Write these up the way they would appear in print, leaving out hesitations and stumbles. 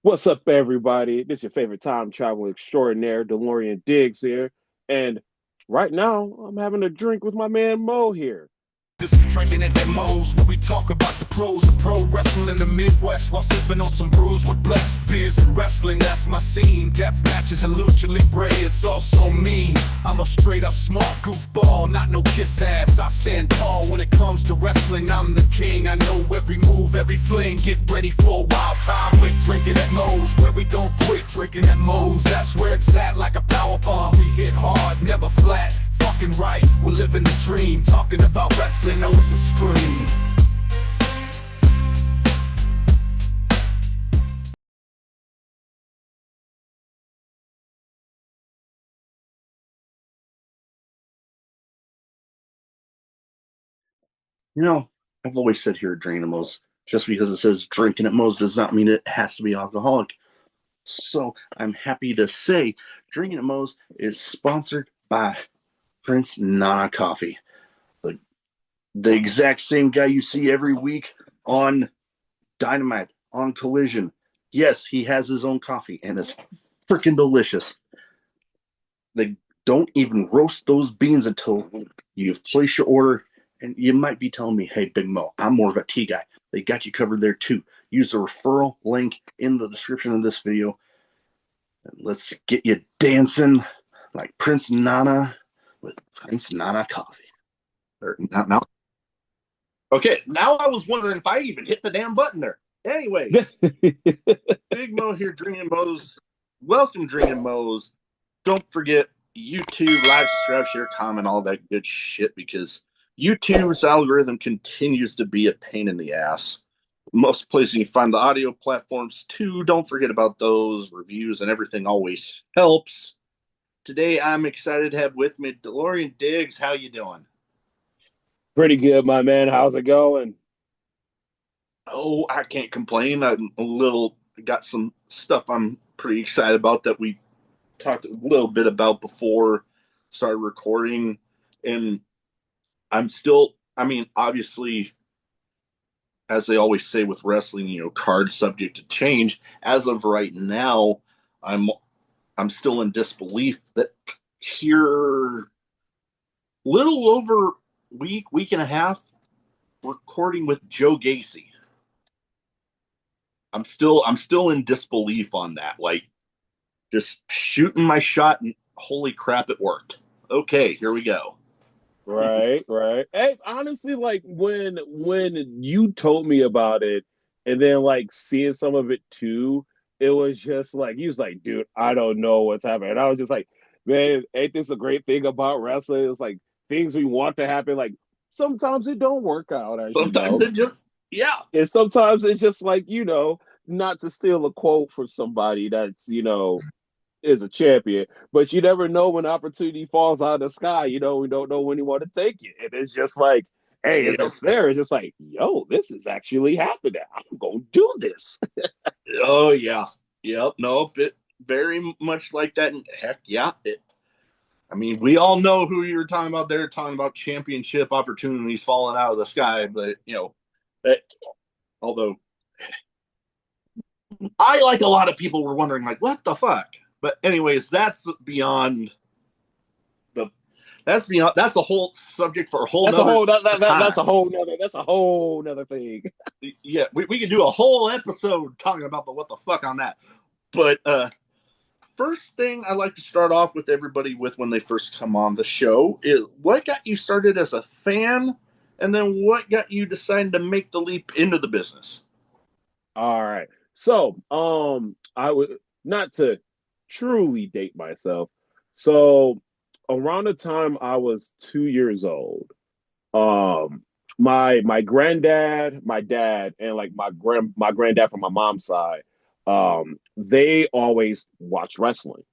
What's up, everybody? This is your favorite time travel extraordinaire, Diggs here. And right now, I'm having a drink with my man Mo here. This is Drinkin at Mo's, where we talk about the pros of pro wrestling in the Midwest while sipping on some brews with blessed beers and wrestling. That's my scene. Death matches and lucha libre, it's also mean. I'm a straight up smart goofball, not no kiss ass. I stand tall when it comes to wrestling. I'm the king. I know every move, every fling. Get ready for a wild time with Drinkin at Mo's, where we don't quit. Drinkin at Mo's, that's where it's at, like a power bomb. We hit hard, never flat. Fucking right, we're living the dream. Talking about wrestling, always a scream. You know, I've always said here at Drinkinatmos, just because it says drinking at Mo's does not mean it has to be alcoholic. So I'm happy to say Drinking at Mo's is sponsored by Prince Nana Coffee, the, the exact same guy you see every week on Dynamite, on Collision. Yes, he has his own coffee, and it's freaking delicious. They don't even roast those beans until you've placed your order. And you might be telling me, hey, Big Mo, I'm more of a tea guy. They got you covered there too. Use the referral link in the description of this video. And let's get you dancing like Prince Nana with Prince Nana Coffee. Or not now. Okay, now I was wondering if I even hit the damn button there. Anyways, Big Mo here, Drinking Mo's. Welcome, Drinking Mo's. Don't forget YouTube, like, subscribe, share, comment, all that good shit, because YouTube's algorithm continues to be a pain in the ass. Most places you can find the audio platforms too. Don't forget about those. Reviews and everything always helps. Today I'm excited to have with me Dlodiggs. How you doing? Pretty good, my man. How's it going? Oh, I can't complain. I'm a little got some stuff I'm pretty excited about that we talked a little bit about before started recording, and I'm still. I mean, obviously, as they always say with wrestling, card subject to change. As of right now, I'm I'm still in disbelief that here, little over week and a half, recording with Joe Gacy. I'm still in disbelief on that. Like, just shooting my shot, and holy crap, it worked. Okay, here we go. Right, right. Hey, honestly, like when you told me about it, and then like seeing some of it too, it was just like he was like, dude, I don't know what's happening. And I was just like, man, ain't this a great thing about wrestling? It's like things we want to happen, like sometimes it don't work out, as you Sometimes know. it just, yeah. And sometimes it's just like, not to steal a quote from somebody that's, is a champion, but you never know when opportunity falls out of the sky. We don't know when you want to take it. And it's just like, hey, if Yep. it's there, it's just like, yo, this is actually happening. I'm going to do this. Oh yeah. Yep. Nope. It very much like that. And heck yeah. I mean, we all know who you're talking about. They're talking about championship opportunities falling out of the sky, but that, although I, like a lot of people, were wondering, like, what the fuck. But anyways, the that's a whole subject for a whole That's a nother whole that's a time. whole nother thing. Yeah, we could do a whole episode talking about the what the fuck on that. But first thing I like to start off with everybody with when they first come on the show is what got you started as a fan, and then what got you decided to make the leap into the business. All right. So, I would not to truly date myself. So, around the time I was 2 years old, um, my granddad, my dad, and like my granddad from my mom's side, they always watch wrestling.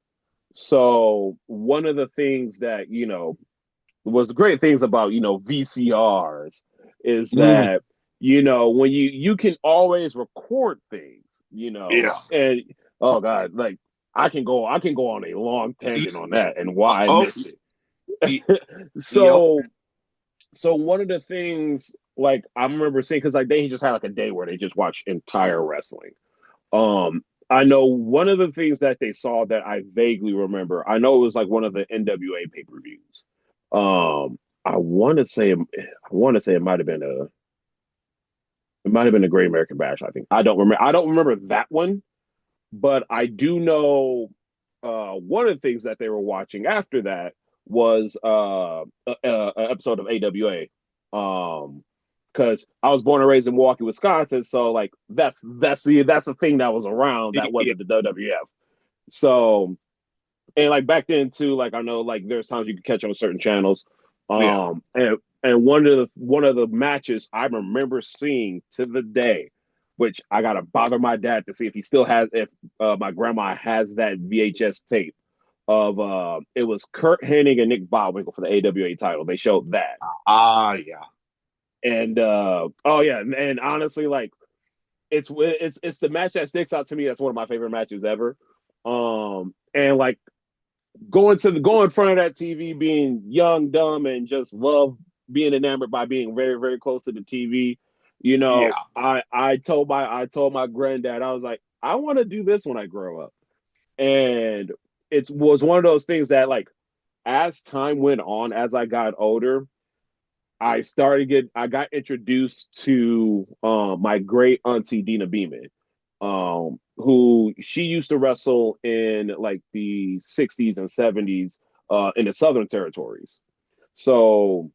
So one of the things that was great things about VCRs is Mm, that when you can always record things, yeah. and oh god, like I can go on a long tangent on that and why I Oh, miss it. yep. So one of the things, like, I remember seeing, because like they just had like a day where they just watch entire wrestling. Um I know one of the things that they saw that I vaguely remember. I know it was like one of the NWA pay-per-views. I want to say it might have been a Great American Bash. I think I don't remember. I don't remember that one, but I do know one of the things that they were watching after that was an episode of AWA. Because I was born and raised in Milwaukee, Wisconsin, so like that's the thing that was around that Yeah, wasn't the WWF. So and like back then too, like I know like there's times you could catch on certain channels. yeah. And one of the matches I remember seeing to the day, which I gotta bother my dad to see if he still has if my grandma has that VHS tape of it was Kurt Hennig and Nick Bockwinkel for the AWA title. They showed that. Yeah. And oh yeah, and honestly, like it's the match that sticks out to me. That's one of my favorite matches ever. And like go in front of that TV, being young, dumb, and just love being enamored by being very, very close to the TV. You Yeah. know, I told my granddad, I was like, I want to do this when I grow up. And it was one of those things that like as time went on, as I got older, I got introduced to my great auntie Dina Beeman, who she used to wrestle in like the 60s and 70s in the Southern territories. So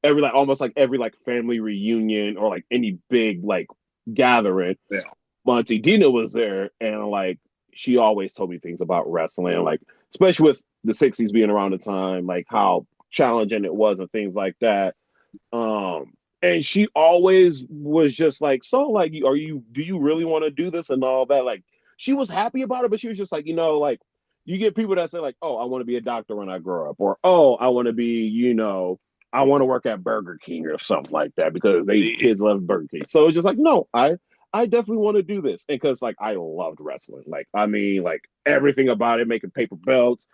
every like almost like every like family reunion or like any big like gathering, Yeah. Monty Dina was there, and like she always told me things about wrestling, like especially with the 60s being around the time, like how challenging it was and things like that. And she always was just like, so like, do you really want to do this and all that? Like, she was happy about it, but she was just like, like, you get people that say like, oh, I want to be a doctor when I grow up, or oh, I want to be, I want to work at Burger King or something like that because they kids love Burger King. So it's just like, no, I definitely want to do this, and because like I loved wrestling, like I mean, like everything about it, making paper belts,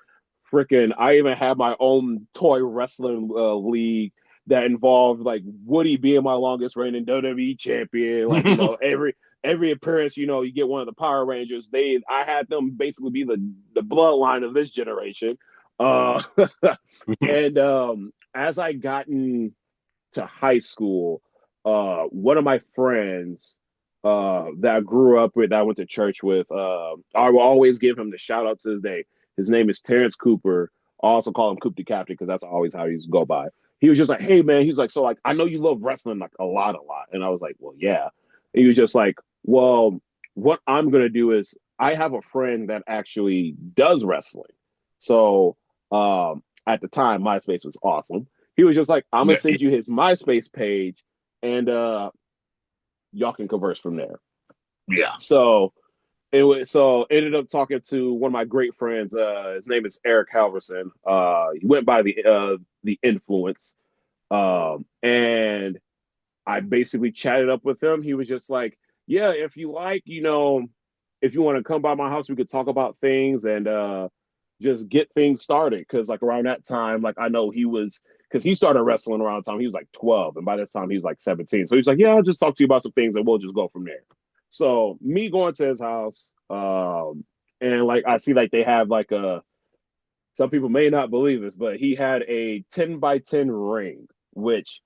freaking. I even had my own toy wrestling league that involved like Woody being my longest reigning WWE champion. Like, every appearance, you get one of the Power Rangers. I had them basically be the bloodline of this generation. Uh and as I gotten to high school, one of my friends that I grew up with, that I went to church with, I will always give him the shout out to this day. His name is Terrence Cooper. I also call him Coop the Captain because that's always how he used to go by. He was just like, hey man, he's like, so like I know you love wrestling like a lot. And I was like, well, yeah. And he was just like, well, what I'm gonna do is I have a friend that actually does wrestling. So at the time, MySpace was awesome. He was just like, I'm gonna Yeah. send you his MySpace page and y'all can converse from there. Yeah. So ended up talking to one of my great friends. His name is Eric Halverson. He went by the Influence. And I basically chatted up with him. He was just like, yeah, if you like, if you want to come by my house, we could talk about things and just get things started. Cause like around that time, like I know because he started wrestling around the time he was like 12. And by this time he was like 17. So he's like, yeah, I'll just talk to you about some things and we'll just go from there. So me going to his house, and like I see like they have like some people may not believe this, but he had a 10 by 10 ring, which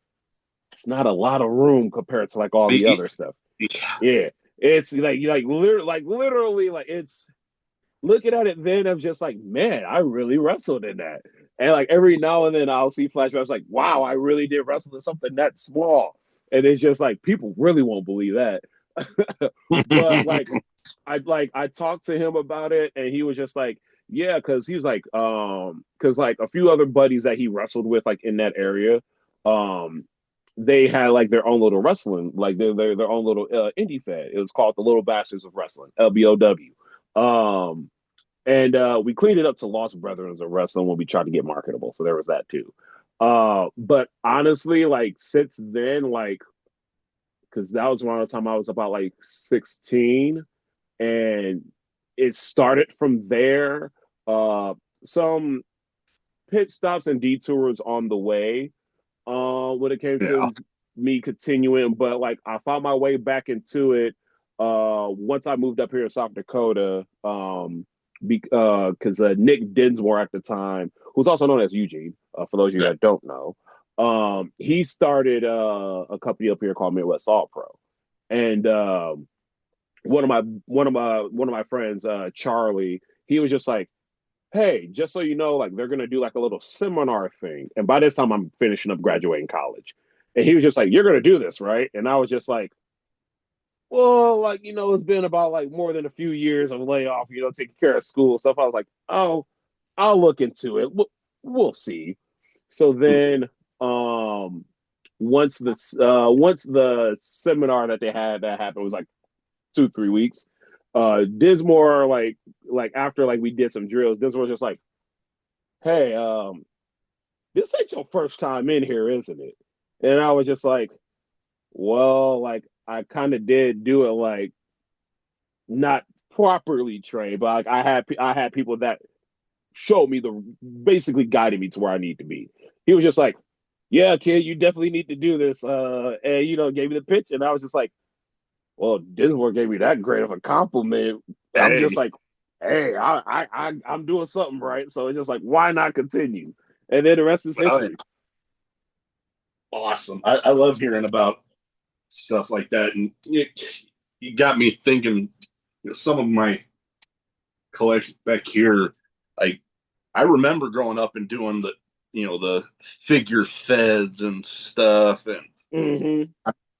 it's not a lot of room compared to like all the other stuff. Yeah. Yeah. It's literally like it's looking at it then I'm just like, man, I really wrestled in that. And like every now and then I'll see flashbacks like, wow, I really did wrestle in something that small. And it's just like people really won't believe that. But I talked to him about it and he was just like, yeah, because he was like, because like a few other buddies that he wrestled with like in that area, they had like their own little wrestling, like their own little indie fed. It was called the Little Bastards of Wrestling, LBOW. And we cleaned it up to Lost Brethren of Wrestling when we tried to get marketable. So there was that too. But honestly, like since then, like because that was around the time I was about like 16, and it started from there. Some pit stops and detours on the way when it came Yeah. to me continuing, but like I found my way back into it once I moved up here to South Dakota, because Nick Dinsmore at the time, who's also known as Eugene, for those of you Yeah. that don't know, he started a company up here called Midwest All Pro, and one of my friends, Charlie, he was just like, "Hey, just so you know, like they're gonna do like a little seminar thing," and by this time I'm finishing up graduating college, and he was just like, "You're gonna do this, right?" And I was just like, well, like, it's been about like more than a few years of layoff, taking care of school stuff. I was like, oh, I'll look into it. We'll see. So then, once the seminar that they had that happened was like 2-3 weeks. Dismore, like after like we did some drills, Dismore was just like, hey, this ain't your first time in here, isn't it? And I was just like, well, like I kind of did do it like not properly trained, but like I had people that showed me the basically guided me to where I need to be. He was just like, "Yeah, kid, you definitely need to do this," and gave me the pitch, and I was just like, "Well, Disney gave me that great of a compliment." I'm just Hey, like, "Hey, I'm doing something right," so it's just like, why not continue? And then the rest is well, history. awesome. I love hearing about stuff like that, and you got me thinking. Some of my collection back here, like I remember growing up and doing the figure feds and stuff, and Mm-hmm.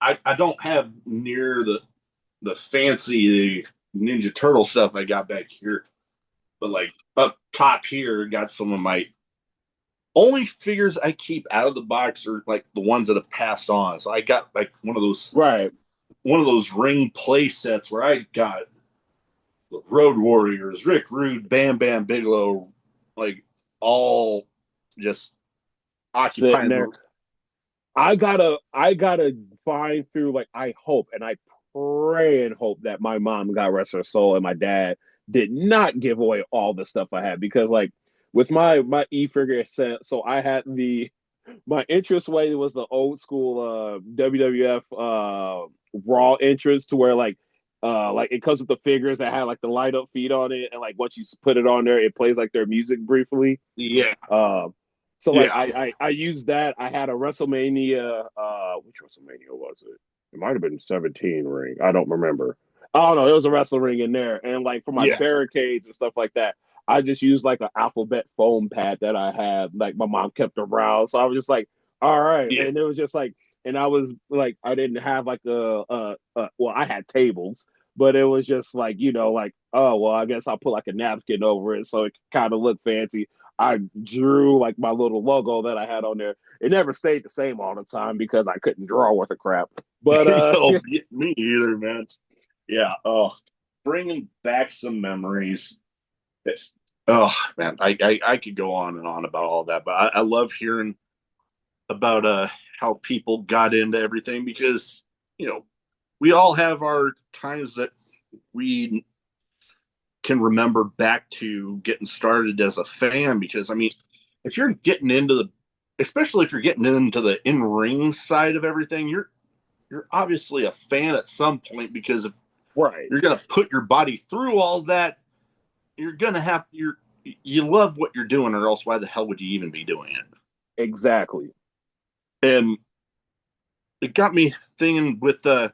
I don't have near the fancy Ninja Turtle stuff I got back here, but like up top here, got some of my only figures I keep out of the box are like the ones that have passed on. So I got like Right. one of those ring play sets where I got the Road Warriors, Rick Rude, Bam Bam Bigelow, like all just Sitting occupying there. the. I gotta find through, like, I hope and I pray and hope that my mom, God rest her soul, and my dad did not give away all the stuff I had, because like with my e-figure set, so I had my entrance way was the old school WWF Raw entrance, to where like it comes with the figures that had like the light up feet on it, and like once you put it on there, it plays like their music briefly. Yeah, Um, so like yeah, I used that. I had a WrestleMania. Which WrestleMania was it? It might have been 17 ring. I don't remember. Oh no, it was a wrestling ring in there. And like for my yeah. barricades and stuff like that, I just used like an alphabet foam pad that I had. Like my mom kept around, so I was just like, all right. Yeah. And it was just like, and I was like, I didn't have like well, I had tables, but it was just like, like, oh well, I guess I'll put like a napkin over it so it kind of look fancy. I drew like my little logo that I had on there. It never stayed the same all the time because I couldn't draw worth a crap. But Oh, me either, man. Yeah. Oh, bringing back some memories. Oh man, I could go on and on about all that, but I love hearing about how people got into everything, because we all have our times that we can remember back to getting started as a fan. Because I mean, if you're getting into especially if you're getting into the in ring side of everything, you're obviously a fan at some point, because if right, you're going to put your body through all that, you're going to have you love what you're doing, or else why the hell would you even be doing it? exactly. And it got me thinking with the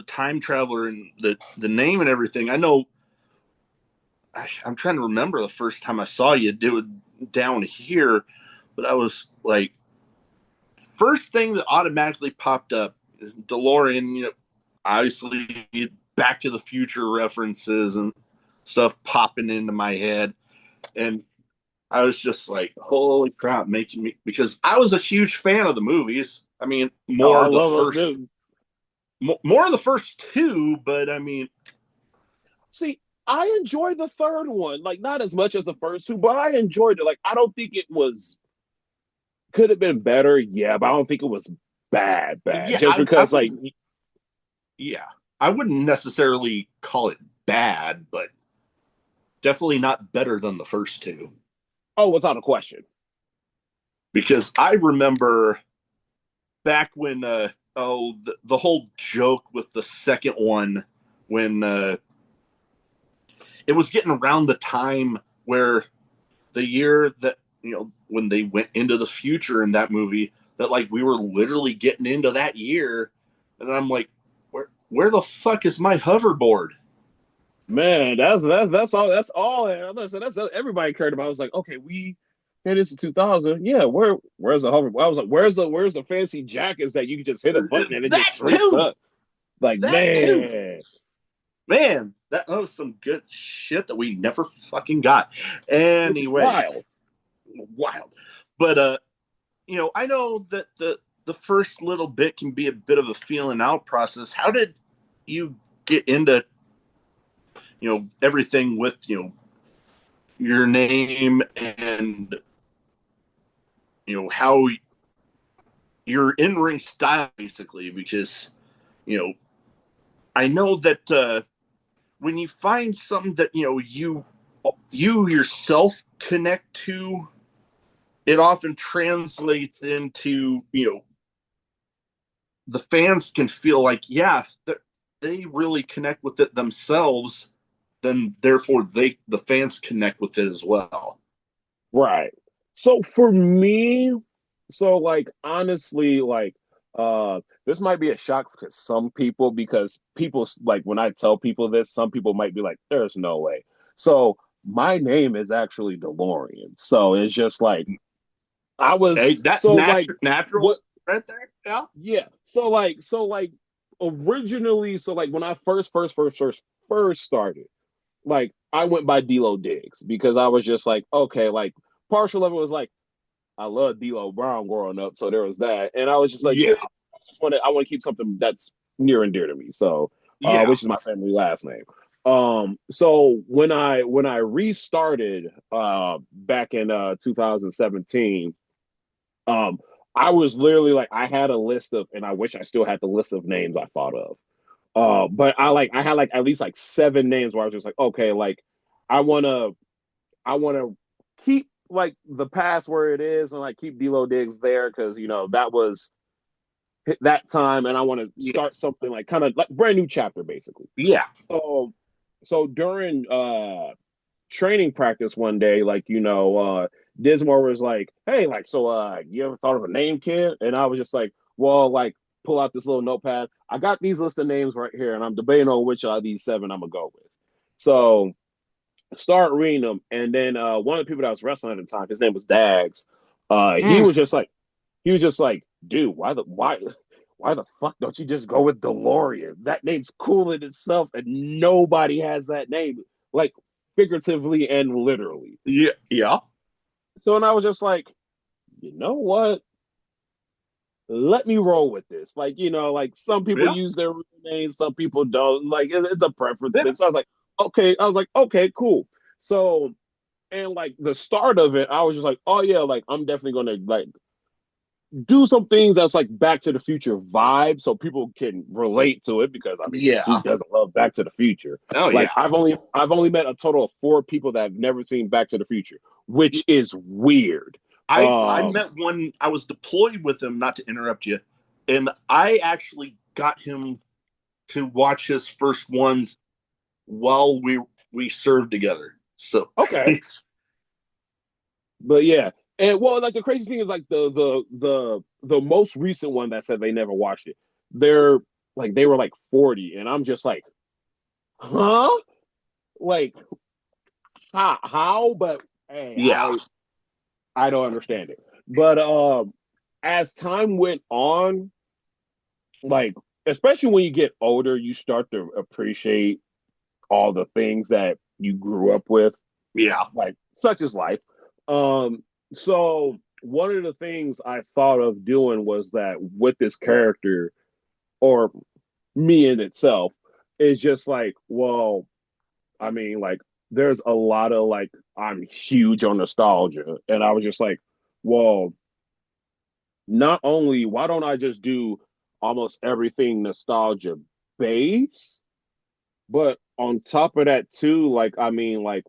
time traveler and the name and everything. I know I'm trying to remember the first time I saw you do it down here, but I was like, first thing that automatically popped up is DeLorean. Obviously Back to the Future references and stuff popping into my head, and I was just like, holy crap, making me, because I was a huge fan of the movies. I mean, Oh, I love it. more of the first two, but I mean, See, I enjoyed the third one, like not as much as the first two, but I enjoyed it. Like I don't think it was could have been better, yeah, but I don't think it was bad. yeah, Just I because like wouldn't, yeah, I wouldn't necessarily call it bad, but definitely not better than the first two. oh, without a question. Because I remember back when the whole joke with the second one when it was getting around the time where the year that, when they went into the future in that movie, that like we were literally getting into that year, and I'm like, where the fuck is my hoverboard? Man, that's all. That's all. I'm gonna say that's everybody cared about. I was like, okay, we hit this in 2000. Yeah, where's the hover? I was like, where's the fancy jackets that you can just hit a button and it just That shrinks too. up? Like, That too. man, Man, that was some good shit that we never fucking got. which is Anyway, wild. wild. But I know that the first little bit can be a bit of a feeling out process. How did you get into everything with your name and how your in-ring style, basically? Because I know that when you find something that you yourself connect to, it often translates into the fans can feel like, yeah, they really connect with it themselves, then therefore the fans connect with it as well. Right. So for me, so like honestly, like this might be a shock to some people because people like when I tell people this, some people might be like, there's no way. So my name is actually DeLorean. So it's just like I was Hey, that so like natural what right there. Yeah. yeah. So like originally, so like when I first started, like I went by Dlodiggs because I was just like, okay, like partial of it was like I love D'Lo Brown growing up, so there was that, and I was just like, Yeah. yeah, I want to keep something that's near and dear to me, so Yeah. which is my family last name. So when I restarted back in 2017, um, I was literally like I had a list of, and I wish I still had the list of names I thought of. But I had like at least like seven names where I was just like, okay, like I wanna I wanna keep like the past where it is and like keep Dlodiggs there because that was that time and I want to Yeah. start something like kind of like brand new chapter basically. Yeah. So during training practice one day, like Dismore was like, hey, like so you ever thought of a name, kid? And I was just like, well, like pull out this little notepad. I got these list of names right here, and I'm debating on which of these seven I'm gonna go with. So start reading them, and then one of the people that was wrestling at the time, his name was Dags. He Mm. was just like, dude, why the fuck don't you just go with DeLorean? That name's cool in itself, and nobody has that name, like figuratively and literally. Yeah. Yeah. So, and I was just like, you know what? Let me roll with this. Like, like some people Yeah. use their real names, some people don't. Like, it's a preference Yeah. thing. So I was like, okay, cool. So, and like the start of it, I was just like, oh yeah, like I'm definitely gonna like do some things that's like Back to the Future vibe, so people can relate to it. Because I mean, who Yeah. doesn't love Back to the Future? Oh Like yeah. I've only met a total of four people that have never seen Back to the Future, which is weird. I Um, met one. I was deployed with him. Not to interrupt you, and I actually got him to watch his first ones while we served together. So okay, but yeah, and well, like the crazy thing is like the most recent one that said they never watched it. They're like they were like 40, and I'm just like, huh? Like how? But hey, yeah, I don't understand it. But as time went on, like especially when you get older, you start to appreciate all the things that you grew up with, yeah, like such as life. So one of the things I thought of doing was that with this character or me in itself is just like, well, I mean, like there's a lot of like I'm huge on nostalgia, and I was just like, well, not only why don't I just do almost everything nostalgia base, but on top of that too, like I mean, like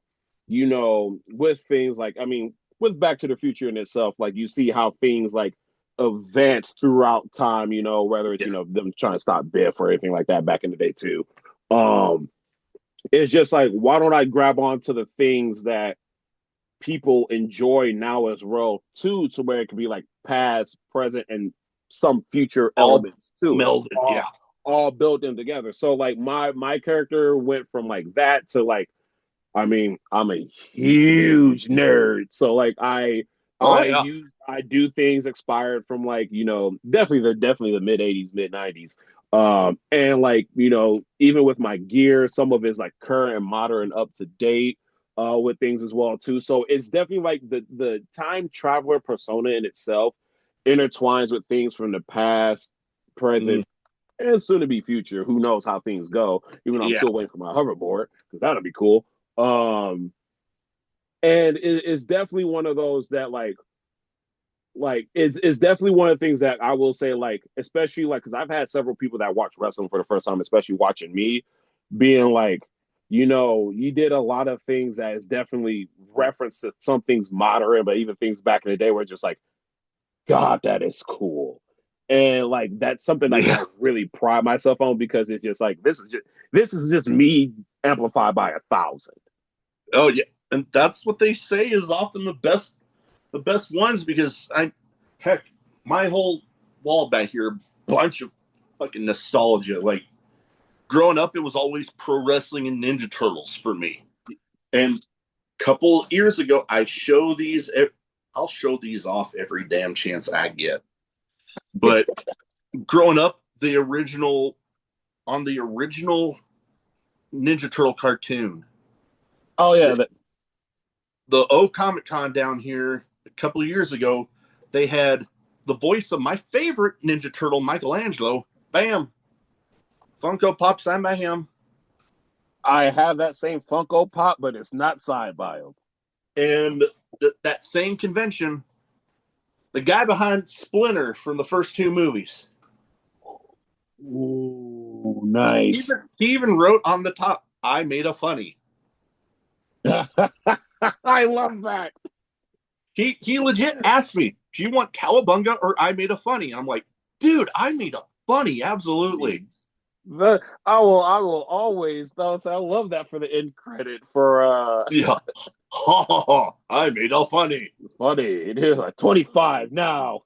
with things like I mean, with Back to the Future in itself, like you see how things like advance throughout time, whether it's yeah, them trying to stop Biff or anything like that back in the day too. Um, it's just like, why don't I grab onto the things that people enjoy now as well too, to where it could be like past, present, and some future All elements to it, melded. Yeah. all built in together. So like my character went from like that to like, I mean, I'm a huge nerd, so like Oh yeah. I do things expired from like, definitely the mid 80s, mid 90s. And like, even with my gear, some of it's like current and modern, up to date with things as well too. So it's definitely like the time traveler persona in itself intertwines with things from the past, Mm, present, and soon to be future. Who knows how things go? Even though I'm yeah. still waiting for my hoverboard, because that'll be cool. Um, and it's definitely one of those that like it's definitely one of the things that I will say, like, especially like, because I've had several people that watch wrestling for the first time, especially watching me, being like, you did a lot of things that is definitely reference to some things modern, but even things back in the day were just like, God, that is cool. And like that's something like that I Yeah. really pride myself on, because it's just like, this is just me amplified by 1,000. Oh yeah. And that's what they say is often the best ones, because heck, my whole wall back here, bunch of fucking nostalgia. Like growing up, it was always pro wrestling and Ninja Turtles for me. And a couple years ago, I'll show these off every damn chance I get. But growing up, the original Ninja Turtle cartoon, Oh yeah, the O Comic Con down here a couple of years ago, they had the voice of my favorite Ninja Turtle, Michelangelo. Bam, Funko Pop signed by him. I have that same Funko Pop, but it's not signed by him. And that same convention, the guy behind Splinter from the first two movies, Ooh, he nice. even, he even wrote on the top, "I made a funny." I love that. He legit asked me, "Do you want Cowabunga or I made a funny?" I'm like, "Dude, I made a funny, absolutely." I will always though. So I love that for the end credit for Yeah, ha ha ha! I made a funny. funny. It is like 25 now.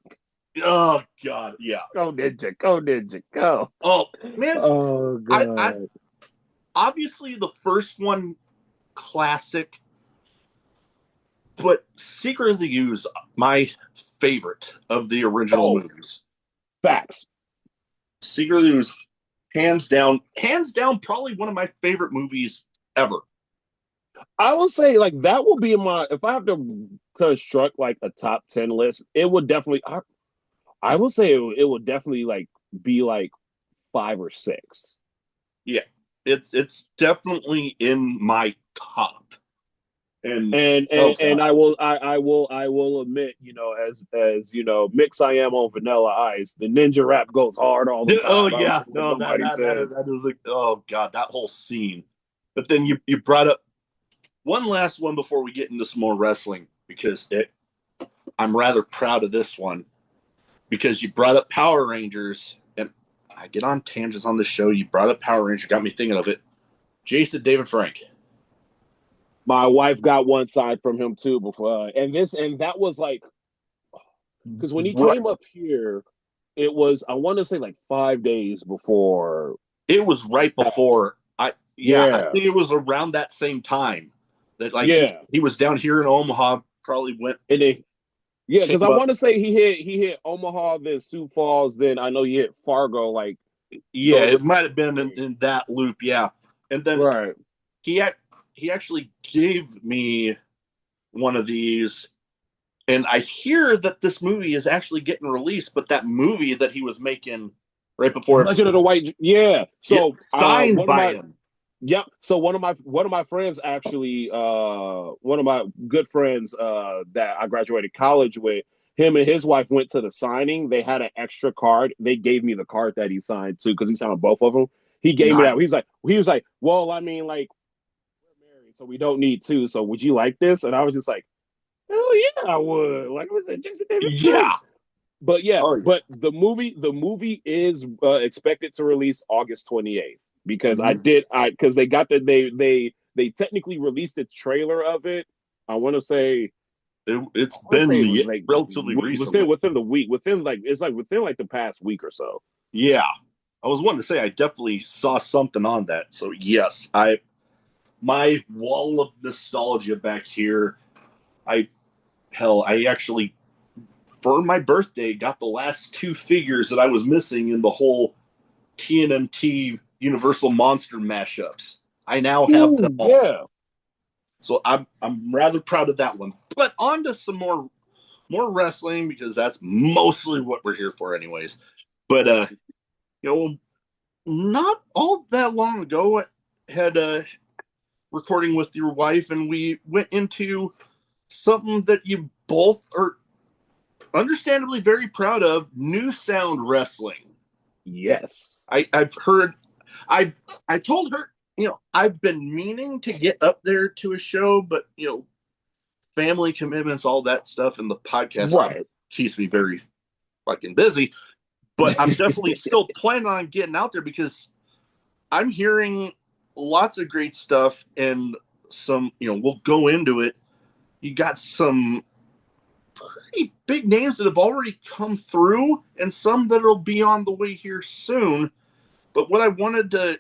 Oh God, yeah. Go ninja, go. Oh man, Oh I god. obviously the first one classic, but Secret of the Ooze, my favorite of the original Oh, movies. facts. Secret of the Ooze, hands down, probably one of my favorite movies ever. I will say like that will be in my, if I have to construct like a top 10 list, it would definitely I will say it would definitely like be like 5 or 6. Yeah, it's definitely in my top. And And oh and, and god, I will admit, as mix I am on Vanilla Ice, the ninja rap goes hard all the oh time. I don't yeah, care what no, that nobody that that is, says. that is like, oh god, that whole scene. But then you brought up one last one before we get into some more wrestling, because I'm rather proud of this one, because you brought up Power Rangers, and I get on tangents on the show. You brought up Power Ranger, got me thinking of it. Jason David Frank. My wife got one side from him too before, and that was like, because when he What came up here, it was, I want to say like 5 days before. it was right before I Yeah, think it was around that same time that like he yeah, he was down here in Omaha, probably went and then yeah, because I came up. want to say he hit Omaha, then Sioux Falls, then I know he hit Fargo, like Yeah, those. it might have been in that loop, yeah. And then Right. he he actually gave me one of these, and I hear that this movie is actually getting released, but that movie that he was making right before, Legend of the White. Yeah. So it's signed one of by my him. yep. So one of my friends actually, one of my good friends that I graduated college with, him and his wife went to the signing. They had an extra card. They gave me the card that he signed too, because he signed both of them. He gave me Nice. that. He was like, well, I mean, like, we're married, so we don't need two. So would you like this? And I was just like, hell yeah, I would. Like, was it Jason David Frank? Yeah. But yeah, Oh yeah. but the movie is expected to release August 28th. because Mhm. because they got they technically released a trailer of it. I want to say It's I want to say it was been like relatively recently. within the week, within like it's like within like the past week or so. Yeah, I was wanting to say I definitely saw something on that. So yes, I my wall of nostalgia back here. I I actually for my birthday got the last two figures that I was missing in the whole TNMT Universal Monster mashups. I now have them Ooh, all. yeah. So I'm rather proud of that one. But on to some more wrestling because that's mostly what we're here for anyways. But you know, not all that long ago I had a recording with your wife and we went into something that you both are understandably very proud of, New Sound Wrestling. Yes. I've heard I I told her, I've been meaning to get up there to a show, but family commitments, all that stuff, and the podcast Right. keeps me very fucking busy. But I'm definitely still planning on getting out there because I'm hearing lots of great stuff and some, we'll go into it. You got some pretty big names that have already come through and some that'll be on the way here soon. But what I wanted to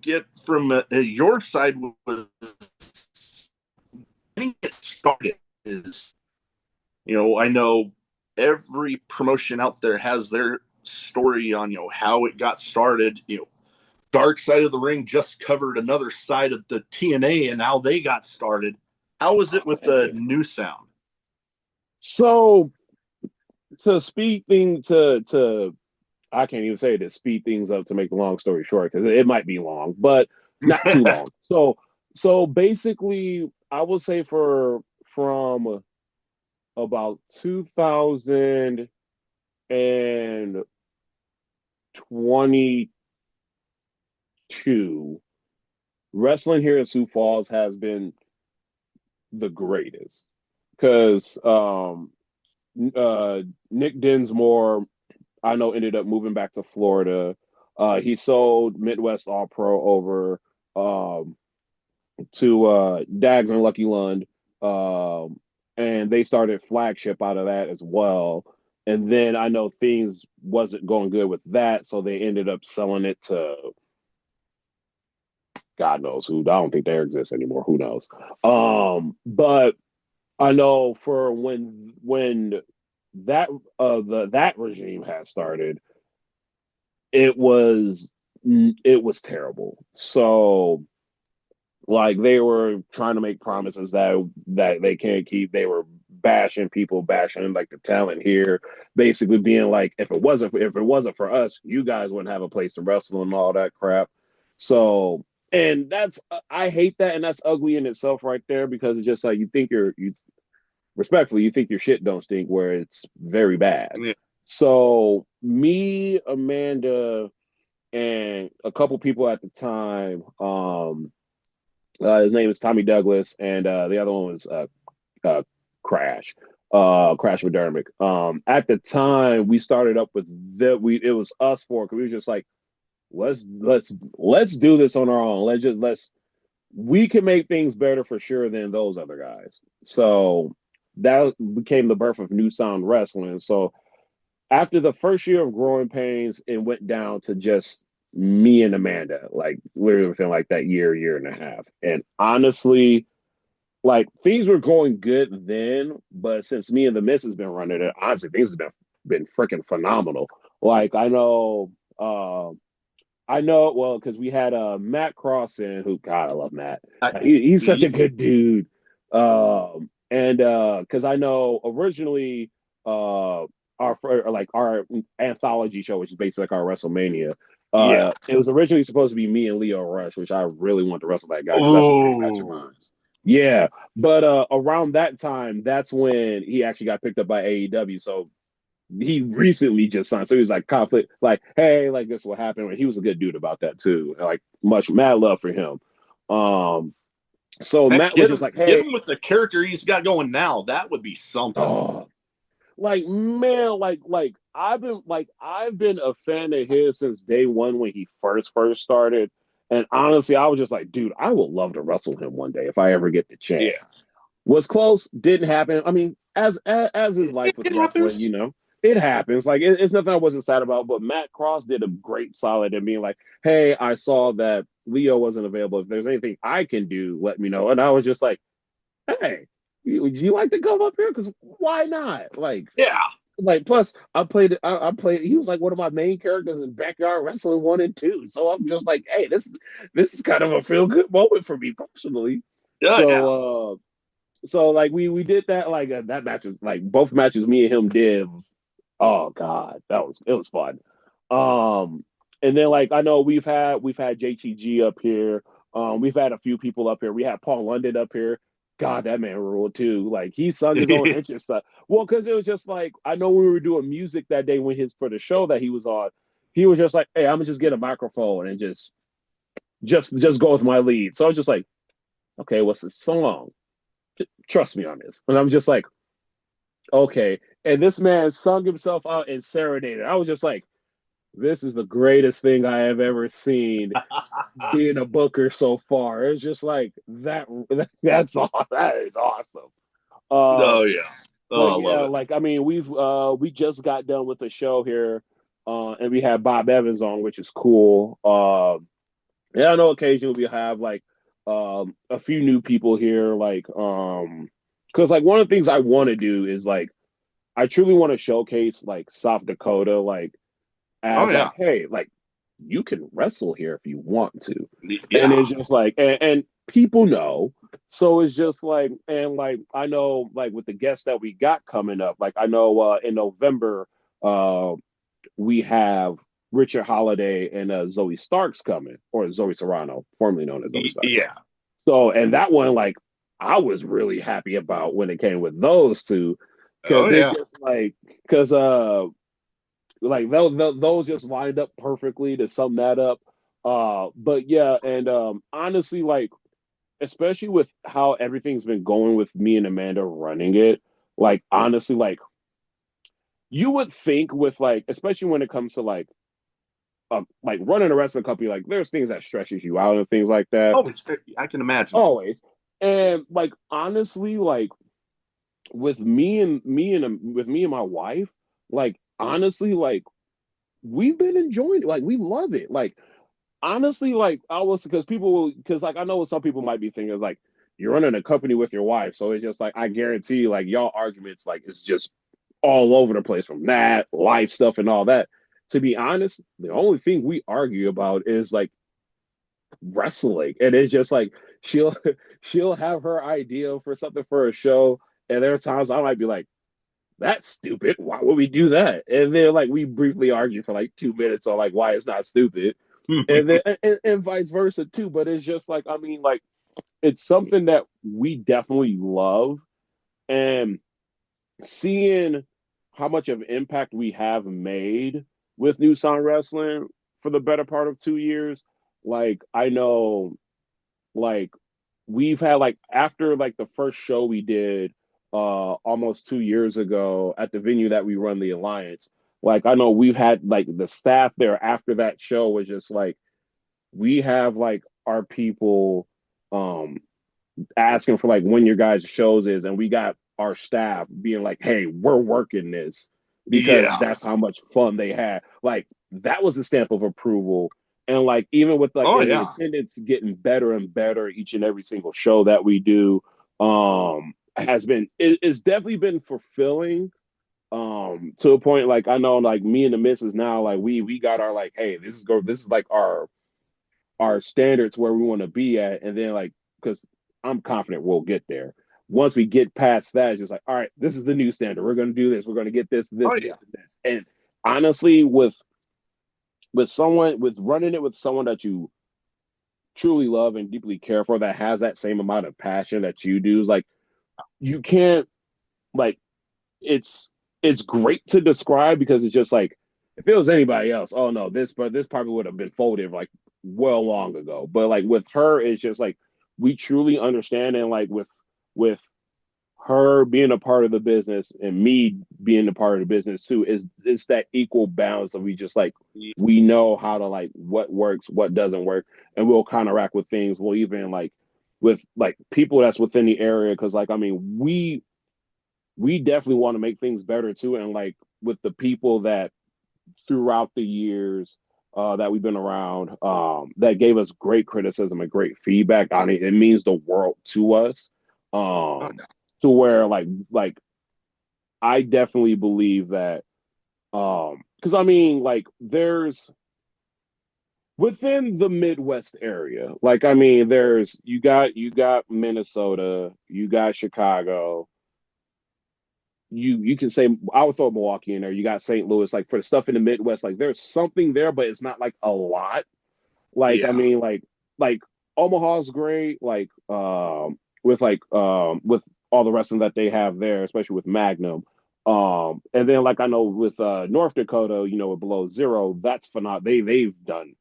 get from your side was getting it started is, I know every promotion out there has their story on, how it got started. Dark Side of the Ring just covered another side of the TNA and how they got started. How was it with the new sound? So to speed thing to I can't even say to speed things up to make the long story short because it might be long, but not too long. So basically, I would say for from about 2022, wrestling here in Sioux Falls has been the greatest because Nick Dinsmore, I know, ended up moving back to Florida. He sold Midwest All Pro over um, to Dags and Lucky Lund, and they started Flagship out of that as well. And then I know things wasn't going good with that, so they ended up selling it to God knows who. I don't think they exist anymore. Who knows? But I know for when that that regime had started, it was it was terrible. So like they were trying to make promises that they can't keep. They were bashing people, bashing like the talent here, basically being like, if it wasn't for us, you guys wouldn't have a place to wrestle and all that crap. So and that's I hate that, and that's ugly in itself right there because it's just like you respectfully, you think your shit don't stink where it's very bad. Yeah. So me, Amanda, and a couple people at the time, his name is Tommy Douglas, and the other one was uh, Crash, Crash McDermott. At the time, we started up with it was us four because we were just like, let's do this on our own. Let's we can make things better for sure than those other guys. So that became the birth of New Sound Wrestling. So after the first year of growing pains, it went down to just me and Amanda, like literally within like that year and a half. And honestly, like things were going good then, but since me and the Miss has been running it, honestly, things have been freaking phenomenal. Like I know, well, because we had Matt Crossan, who God, I love Matt. He's such a He's good dude. And because I know originally our anthology show, which is basically like our WrestleMania, yeah. it was originally supposed to be me and Leo Rush, which I really want to wrestle that guy because that's a dream match of Oh, mine. Yeah, but around that time, that's when he actually got picked up by AEW. So he recently just signed. So he was like conflict, like, hey, like this will happen. And he was a good dude about that too. Like much mad love for him. So heck, Matt was just like, get hey, him with the character he's got going now. That would be something. oh, like man, like I've been a fan of his since day one when he first started. And honestly, I was just like, dude, I would love to wrestle him one day if I ever get the Yeah, chance. Was close, didn't happen. I mean, as is life with it wrestling, happens. it happens. Like it's nothing I wasn't sad about. But Matt Cross did a great solid in being like, "Hey, I saw that Leo wasn't available. If there's anything I can do, let me know." And I was just like, "Hey, would you like to come up here? Because why not?" Yeah, Plus I played. He was like one of my main characters in Backyard Wrestling 1 and 2. So I'm just like, hey, this is kind of a feel good moment for me personally. yeah, yeah. So like we did that that match was like both matches me and him did. Oh god, it was fun. And then like I know we've had JTG up here. We've had a few people up here. We had Paul London up here. God, that man ruled too. Like he sung his own entrance. Well, because it was just like I know when we were doing music that day when his for the show that he was on, he was just like, "Hey, I'm gonna just get a microphone and just go with my lead." So I was just like, "Okay, what's the song? Trust me on this." And I'm just like, "Okay." And this man sung himself out and serenaded. I was just like, "This is the greatest thing I have ever seen." Being a booker so far, it's just like that. That's all. That is awesome. Oh Um, yeah. but Oh, I yeah, love it. like I mean, we just got done with the show here, and we had Bob Evans on, which is cool. Yeah, I know occasionally we have like a few new people here, because like one of the things I want to do is like I truly want to showcase like South Dakota, like Oh as yeah. like, hey, like you can wrestle here if you want to. And Yeah. it's just like and people know. So it's just like and like I know like with the guests that we got coming up, like I know in November uh we have Richard Holiday and Zoe Starks coming, or Zoe Serrano, formerly known as Zoe Starks. Yeah. So and that one like I was really happy about when it came with those two Oh because it's yeah. just like because like those just lined up perfectly to sum that up. But yeah, and honestly, like especially with how everything's been going with me and Amanda running it, like honestly, you would think with like, especially when it comes to like running a wrestling company, like there's things that stresses you out and things like that. Oh, I can imagine. Always. And like honestly, like with me and my wife, like honestly, like we've been enjoying it. Like we love it. Like honestly, like I was because people will because like I know what some people might be thinking is like you're running a company with your wife, so it's just like I guarantee you, like y'all arguments, like it's just all over the place from that life stuff and all that. To be honest, the only thing we argue about is like wrestling, and it's just like she'll she'll have her idea for something for a show, and there are times I might be like, "That's stupid. Why would we do that?" And then like we briefly argue for like 2 minutes on like why it's not stupid and then and vice versa too. But it's just like I mean, like it's something that we definitely love, and seeing how much of impact we have made with New Sound Wrestling for the better part of 2 years. Like I know, like we've had like after like the first show we did almost 2 years ago at the venue that we run the Alliance. Like I know we've had like the staff there after that show was just like we have like our people um asking for like when your guys' shows is, and we got our staff being like, "Hey, we're working this," because Yeah. that's how much fun they had. Like that was a stamp of approval, and like even with like Oh and the yeah. attendance getting better and better each and every single show that we do, has been it's definitely been fulfilling. To a point like I know like me and the missus now like we got our like, hey, this is like our standards where we want to be at, and then like because I'm confident we'll get there. Once we get past that, it's just like, all right, this is the new standard. We're going to do this. We're going to get this, Oh this, yeah. this, and this. And honestly, with running it with someone that you truly love and deeply care for, that has that same amount of passion that you do, is like you can't like it's great to describe because it's just like if it was anybody else, oh no, this probably would have been folded like well long ago. But like with her, it's just like we truly understand and like with her being a part of the business and me being a part of the business too is that equal balance of we just like we know how to like what works, what doesn't work, and we'll counteract with things. We'll even like with like people that's within the area because like I mean we definitely want to make things better too, and like with the people that throughout the years that we've been around that gave us great criticism and great feedback. I mean, it means the world to us. Oh, Um, to where like I definitely believe that because I mean like there's within the Midwest area, like I mean there's you got Minnesota, you got Chicago, you can say I would throw Milwaukee in there. You got St. Louis, like for the stuff in the Midwest, like there's something there, but it's not like a lot. Like I yeah. mean, like Omaha's great, with all the wrestling that they have there, especially with Magnum. And then like I know with North Dakota, you know, with Below Zero, that's phenomenal. They've done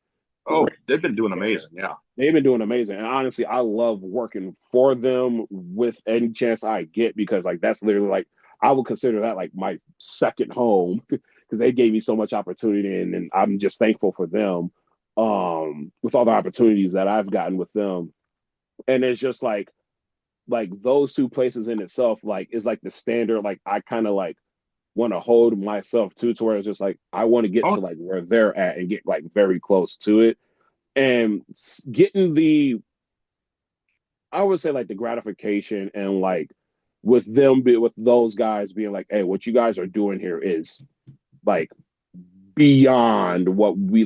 Oh, great. they've been doing amazing. Yeah. They've been doing amazing. And honestly, I love working for them with any chance I get because like that's literally like I would consider that like my second home because they gave me so much opportunity and I'm just thankful for them with all the opportunities that I've gotten with them. And it's just like those two places in itself like is like the standard like I kind of like want to hold myself to where it's just like I want to get Oh, to like where they're at and get like very close to it and getting the I would say like the gratification and like with them be with those guys being like, hey, what you guys are doing here is like beyond what we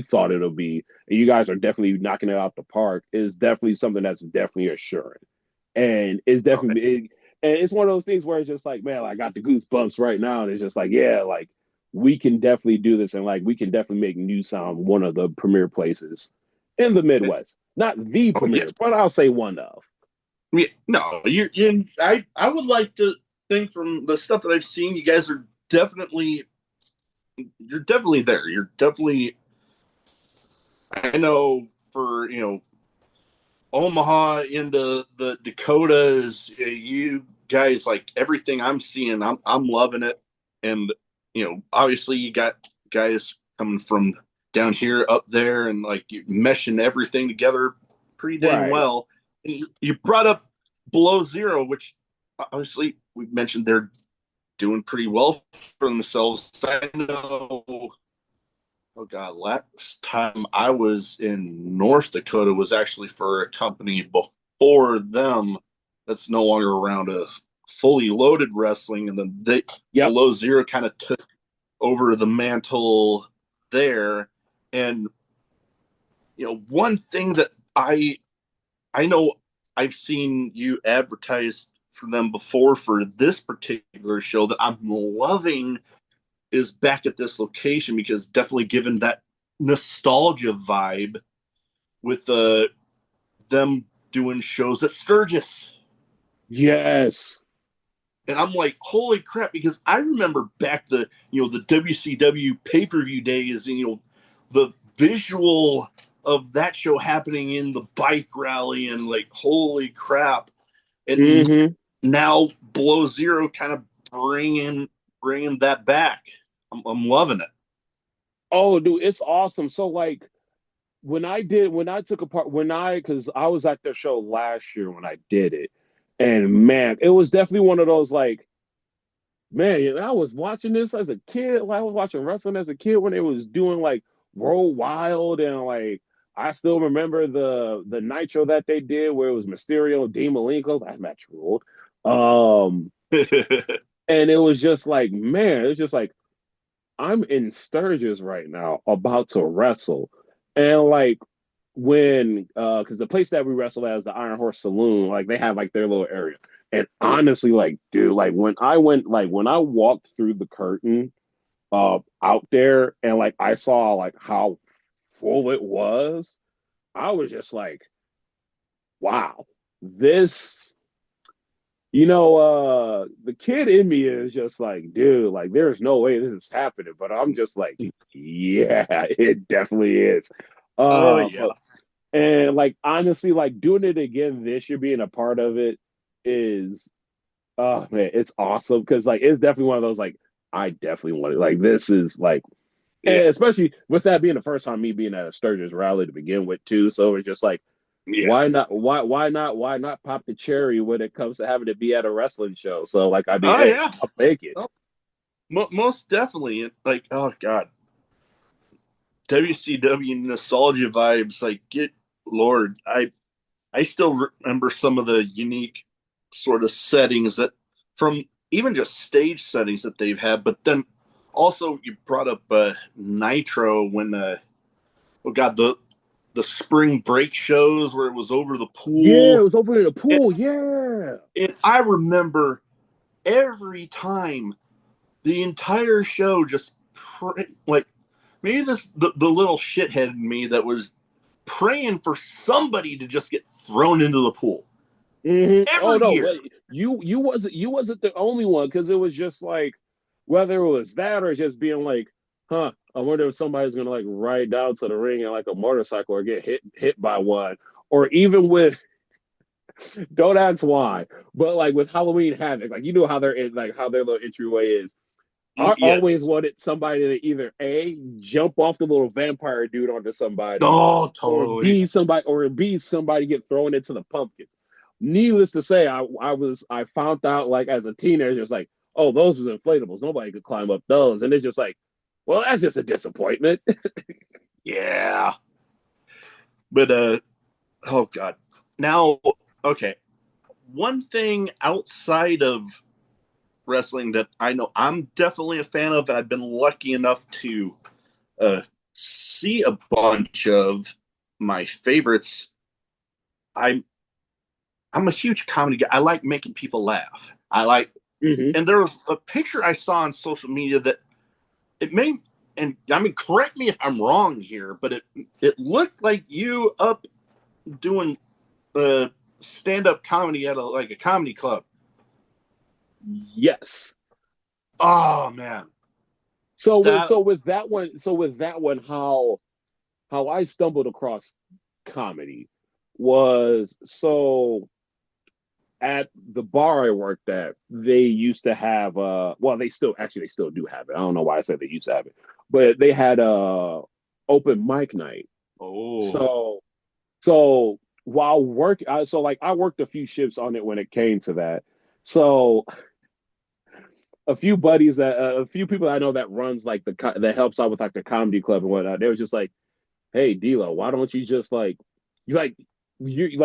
thought it'll be. And you guys are definitely knocking it out the park is definitely something that's definitely assuring. And it's okay. definitely and it's one of those things where it's just like, man, I got the goosebumps right now. And it's just like, yeah, like we can definitely do this and like we can definitely make New Sound one of the premier places in the Midwest. Not the Oh, yeah. premier, but I'll say one of. Yeah. No, I would like to think from the stuff that I've seen, you guys are definitely, you're definitely there. You're definitely, I know for, Omaha into the Dakotas, you guys like everything I'm seeing. I'm loving it, and obviously you got guys coming from down here up there, and like you meshing everything together pretty dang Right. well. And you brought up Below Zero, which obviously we mentioned they're doing pretty well for themselves. I know, oh God, last time I was in North Dakota was actually for a company before them that's no longer around, a Fully Loaded Wrestling, and then they Yep. Below Zero kind of took over the mantle there. And one thing that I know I've seen you advertise for them before for this particular show that I'm loving is back at this location because definitely given that nostalgia vibe with them doing shows at Sturgis. Yes. And I'm like, holy crap, because I remember back the WCW pay-per-view days and the visual of that show happening in the bike rally and like holy crap. And Mm-hmm. now Below Zero kind of bringing that back. I'm loving it. Oh, dude, it's awesome. So like when I took apart when I because I was at their show last year when I did it, and man, it was definitely one of those like, man, I was watching this as a kid. Like, I was watching wrestling as a kid when it was doing like World Wild and like I still remember the Nitro that they did where it was Mysterio, Dean Malenko. That match ruled. Um, and it was just like, man, it's just like I'm in Sturgis right now about to wrestle. And like when because the place that we wrestle at is the Iron Horse Saloon, like they have like their little area. And honestly, like, dude, like when I walked through the curtain out there and like I saw like how full it was, I was just like, wow, this the kid in me is just like, dude, like there's no way this is happening. But I'm just like, yeah, it definitely is. Oh yeah. But and like honestly, like doing it again this year, being a part of it, is, oh man, it's awesome because like it's definitely one of those like I definitely want it. Like this is like, and Yeah. especially with that being the first time me being at a Sturgis rally to begin with too. So it's just like, Yeah. why not? Why not pop the cherry when it comes to having to be at a wrestling show? So like, I mean, Oh hey, yeah. I'll take it. Oh, most definitely. Like, oh god, WCW nostalgia vibes. Like, get Lord, I still remember some of the unique sort of settings that from even just stage settings that they've had. But then also you brought up Nitro when oh god, the spring break shows where it was over the Yeah, it pool. was over in the And, pool. Yeah. and I remember every time the entire show just like maybe the little shithead in me that was praying for somebody to just get thrown into the pool Oh every no, year. wait, you wasn't the only one because it was just like whether it was that or just being like, huh, I wonder if somebody's gonna like ride down to the ring in like a motorcycle or get hit by one, or even with don't ask why, but like with Halloween Havoc, like you know how they're in like how their little entryway is. I Yeah. always wanted somebody to either A, jump off the little vampire dude onto somebody, Oh, or totally. B, somebody get thrown into the pumpkins. Needless to say, I found out like as a teenager, it's like, oh, those was inflatables. Nobody could climb up those. And it's just like, well, that's just a disappointment. Yeah. But oh god. Now, okay. One thing outside of wrestling that I know I'm definitely a fan of, and I've been lucky enough to uh, see a bunch of my favorites. I'm I'm a huge comedy guy. I like making people laugh. I like, Mm-hmm. and there was a picture I saw on social media that it made, and I mean, correct me if I'm wrong here, but it looked like you up doing stand up comedy at like a comedy club. Yes. Oh man, So with that so with that one, how I stumbled across comedy was so at the bar I worked at, they used to have well they still do have it. I don't know why I said they used to have it, but they had a open mic night. oh So so while work so like I worked a few shifts on it when it came to that. So a few buddies that a few people I know that runs like that helps out with like the comedy club and whatnot. They were just like, hey D'Lo, why don't you just like you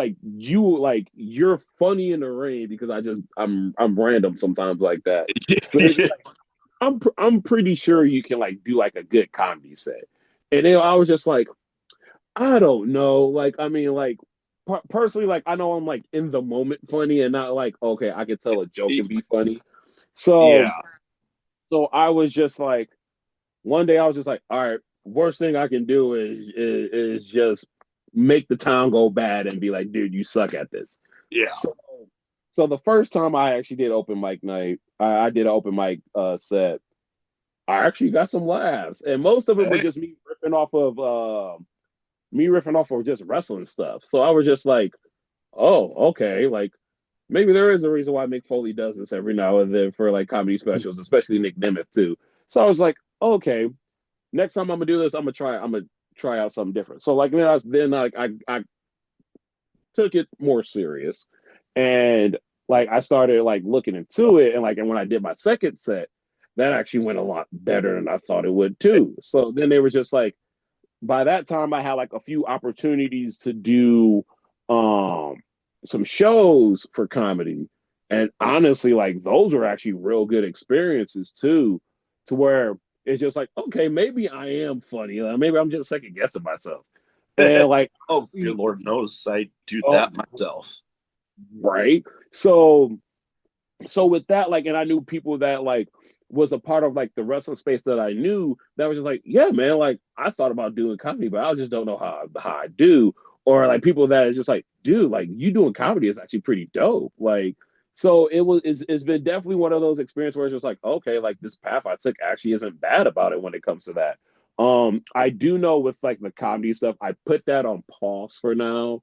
like you're funny in the ring because I'm random sometimes like that. But it's just like I'm pretty sure you can like do like a good comedy set. And then I was just like, I don't know. Like I mean like personally like I know I'm like in the moment funny and not like okay, I can tell a joke and be funny. So yeah so I was just like one day I was just like, all right, worst thing I can do is just make the town go bad and be like, dude, you suck at this. yeah So so the first time I actually did open mic night, I did an open mic set. I actually got some laughs, and most of it was hey, just me riffing off of just wrestling stuff. So I was just like, oh, okay, like maybe there is a reason why Mick Foley does this every now and then for like comedy specials, especially Nick Nemeth too. So I was like, okay, next time I'm gonna do this, I'm gonna try out something different. So like then I took it more serious, and like I started like looking into it, and when I did my second set, that actually went a lot better than I thought it would too. So then they were just like, by that time I had like a few opportunities to do um some shows for comedy, and honestly like those were actually real good experiences too, to where it's just like okay maybe I am funny, maybe I'm just second guessing myself, and like oh dear honestly, Lord knows I do oh that myself. right, so with that like, and I knew people that like was a part of like the wrestling space that I knew that was just like yeah man, like I thought about doing comedy but I just don't know how I do, or like people that is just like dude like you doing comedy is actually pretty dope, like so it's been definitely one of those experiences where it's just like okay like this path I took actually isn't bad about it when it comes to that. I do know with like the comedy stuff I put that on pause for now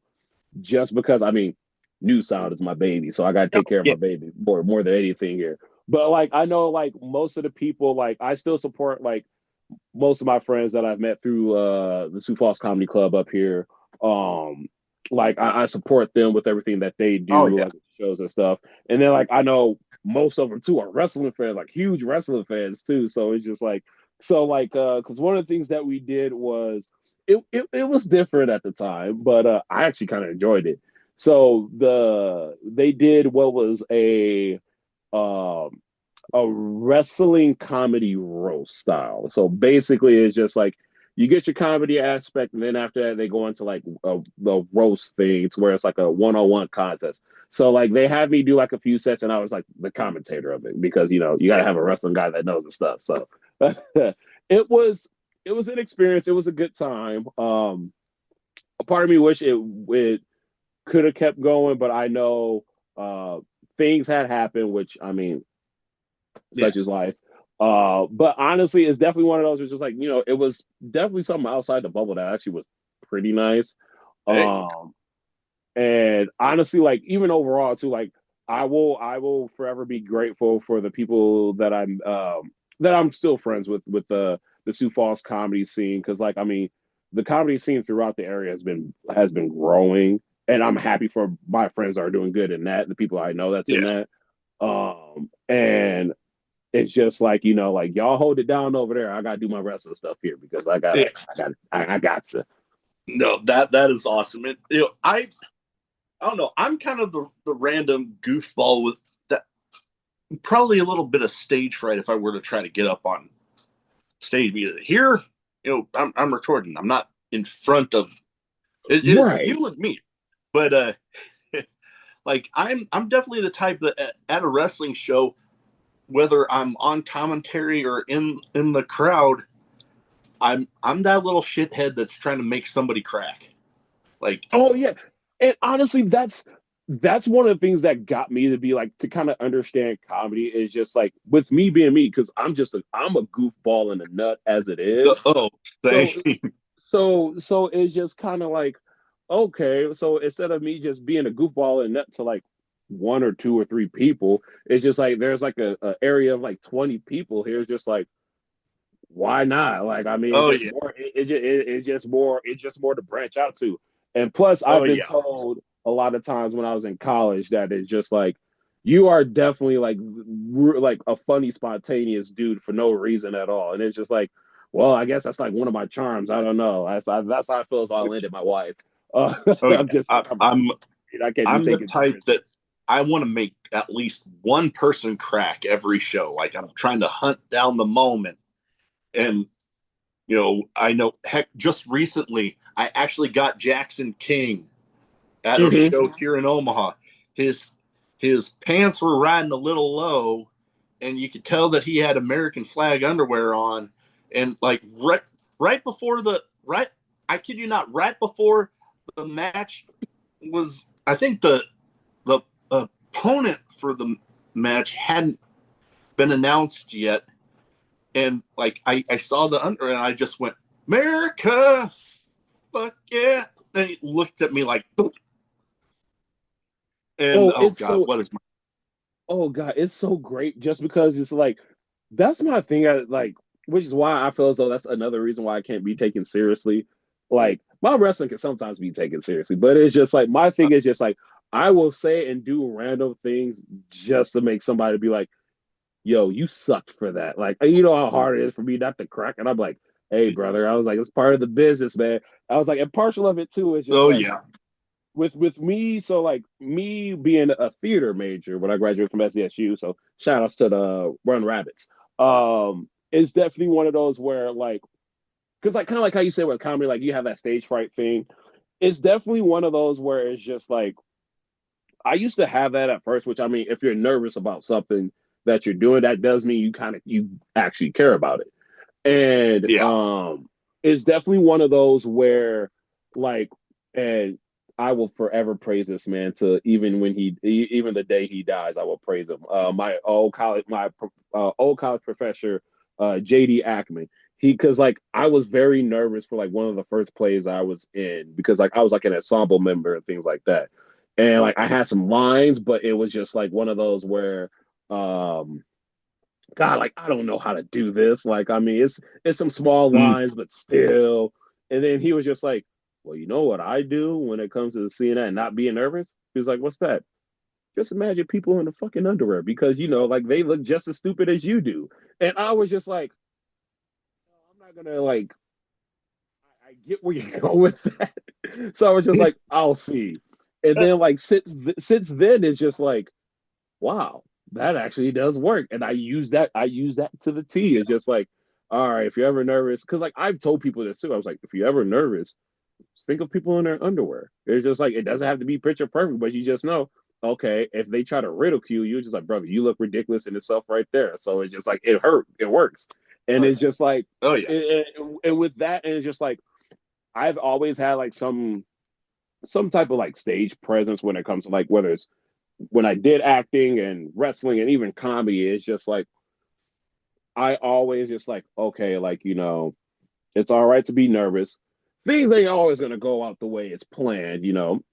just because I mean New Sound is my baby, so I got to take care of Yeah. my baby more than anything here. But like I know like most of the people like I still support like most of my friends that I've met through the Sioux Falls Comedy Club up here. Um, like I support them with everything that they Oh do, yeah. like shows and stuff. And then like I know most of them too are wrestling fans, like huge wrestling fans too. So it's just like because one of the things that we did was it was different at the time, but I actually kind of enjoyed it. So they did what was um a wrestling comedy roast style. So basically, it's just like you get your comedy aspect, and then after that, they go into like the roast things where it's like a one-on-one contest. So like they had me do like a few sets, and I was like the commentator of it because you got to Yeah. have a wrestling guy that knows the stuff. So it was it was an experience. It was a good time. A part of me wish it could have kept going, but I know things had happened, which I mean Yeah. such is life. But honestly, it's definitely one of those. It's just like it was definitely something outside the bubble that actually was pretty nice. Hey. Um, and honestly, like even overall too, like I will forever be grateful for the people that I'm still friends with the Sioux Falls comedy scene because like I mean the comedy scene throughout the area has been growing, and I'm happy for my friends that are doing good in that, the people I know that's in Yeah. that. And it's just like like y'all hold it down over there. I gotta do my wrestling stuff here because Yeah. I got to. No, that is awesome. I don't know. I'm kind of the random goofball with that. Probably a little bit of stage fright if I were to try to get up on stage. Because here, I'm recording. I'm not in front of it is Right. you and me. But like I'm definitely the type that at a wrestling show, whether I'm on commentary or in the crowd, I'm that little shithead that's trying to make somebody crack. Like, Oh yeah. And honestly, that's one of the things that got me to be like to kind of understand comedy is just like with me being me because I'm a goofball in a nut as it is. oh, So say, so it's just kind of like okay, so instead of me just being a goofball and nut to like one or two or three people, it's just like there's like a area of like 20 people here. It's just like why not? Like, I mean, it's oh just yeah, more. It's just more to branch out to. And plus, oh I've been yeah, told a lot of times when I was in college that it's just like you are definitely like a funny, spontaneous dude for no reason at all. And it's just like, well, I guess that's like one of my charms. I don't know. That's how I feel as I landed my wife. oh I'm yeah. just I, I'm, I'm I can't be I'm the taken type seriously. that I want to make at least one person crack every show. Like I'm trying to hunt down the moment. And I know heck just recently I actually got Jackson King at a Mm-hmm. show here in Omaha. His his pants were riding a little low, and you could tell that he had American flag underwear on. And like right before the right, I kid you not, right before the match was, I think the opponent for the match hadn't been announced yet, and like I saw the under, and I just went America, fuck yeah. And he looked at me like, and Oh, oh it's god, so what is my Oh God, it's so great just because it's like that's my thing. Which is why I feel as though that's another reason why I can't be taken seriously. Like my wrestling can sometimes be taken seriously, but it's just like my thing is just like I will say and do random things just to make somebody be like, "Yo, you sucked for that." Like you know how hard it is for me not to crack, and I'm like, "Hey, brother," I was like, "It's part of the business, man." I was like, and partial of it too is just oh like yeah, with me, so like me being a theater major when I graduated from SDSU, so shout outs to the Run Rabbits. It's definitely one of those where like because like kind of like how you say with comedy, like you have that stage fright thing. It's definitely one of those where it's just like I used to have that at first, which I mean, if you're nervous about something that you're doing, that does mean you actually care about it. And yeah, it's definitely one of those where like and I will forever praise this man to even when even the day he dies, I will praise him. My old college professor, JD Ackman. Because like I was very nervous for like one of the first plays I was in because like I was like an ensemble member and things like that. And like I had some lines, but it was just like one of those where um God, like I don't know how to do this. Like, I mean, it's some small Mm. lines, but still. And then he was just like, "Well, you know what I do when it comes to seeing that and not being nervous?" He was like, "What's that?" Just imagine people in the fucking underwear because like they look just as stupid as you do. And I was just like, I'm not gonna like. I get where you go with that. So I was just like, I'll see. And then like since then, it's just like, wow, that actually does work. And I use that to the T. It's just like, all right, if you're ever nervous, because like I've told people this too. I was like, if you're ever nervous, think of people in their underwear. It's just like it doesn't have to be picture perfect, but you just know, okay, if they try to ridicule you, it's just like, brother, you look ridiculous in itself right there. So it's just like it works. And Oh it's yeah. just like Oh yeah. and with that, and it's just like I've always had like some type of like stage presence when it comes to like whether it's when I did acting and wrestling and even comedy, it's just like I always just like, okay, like, it's all right to be nervous. Things ain't always gonna go out the way it's planned,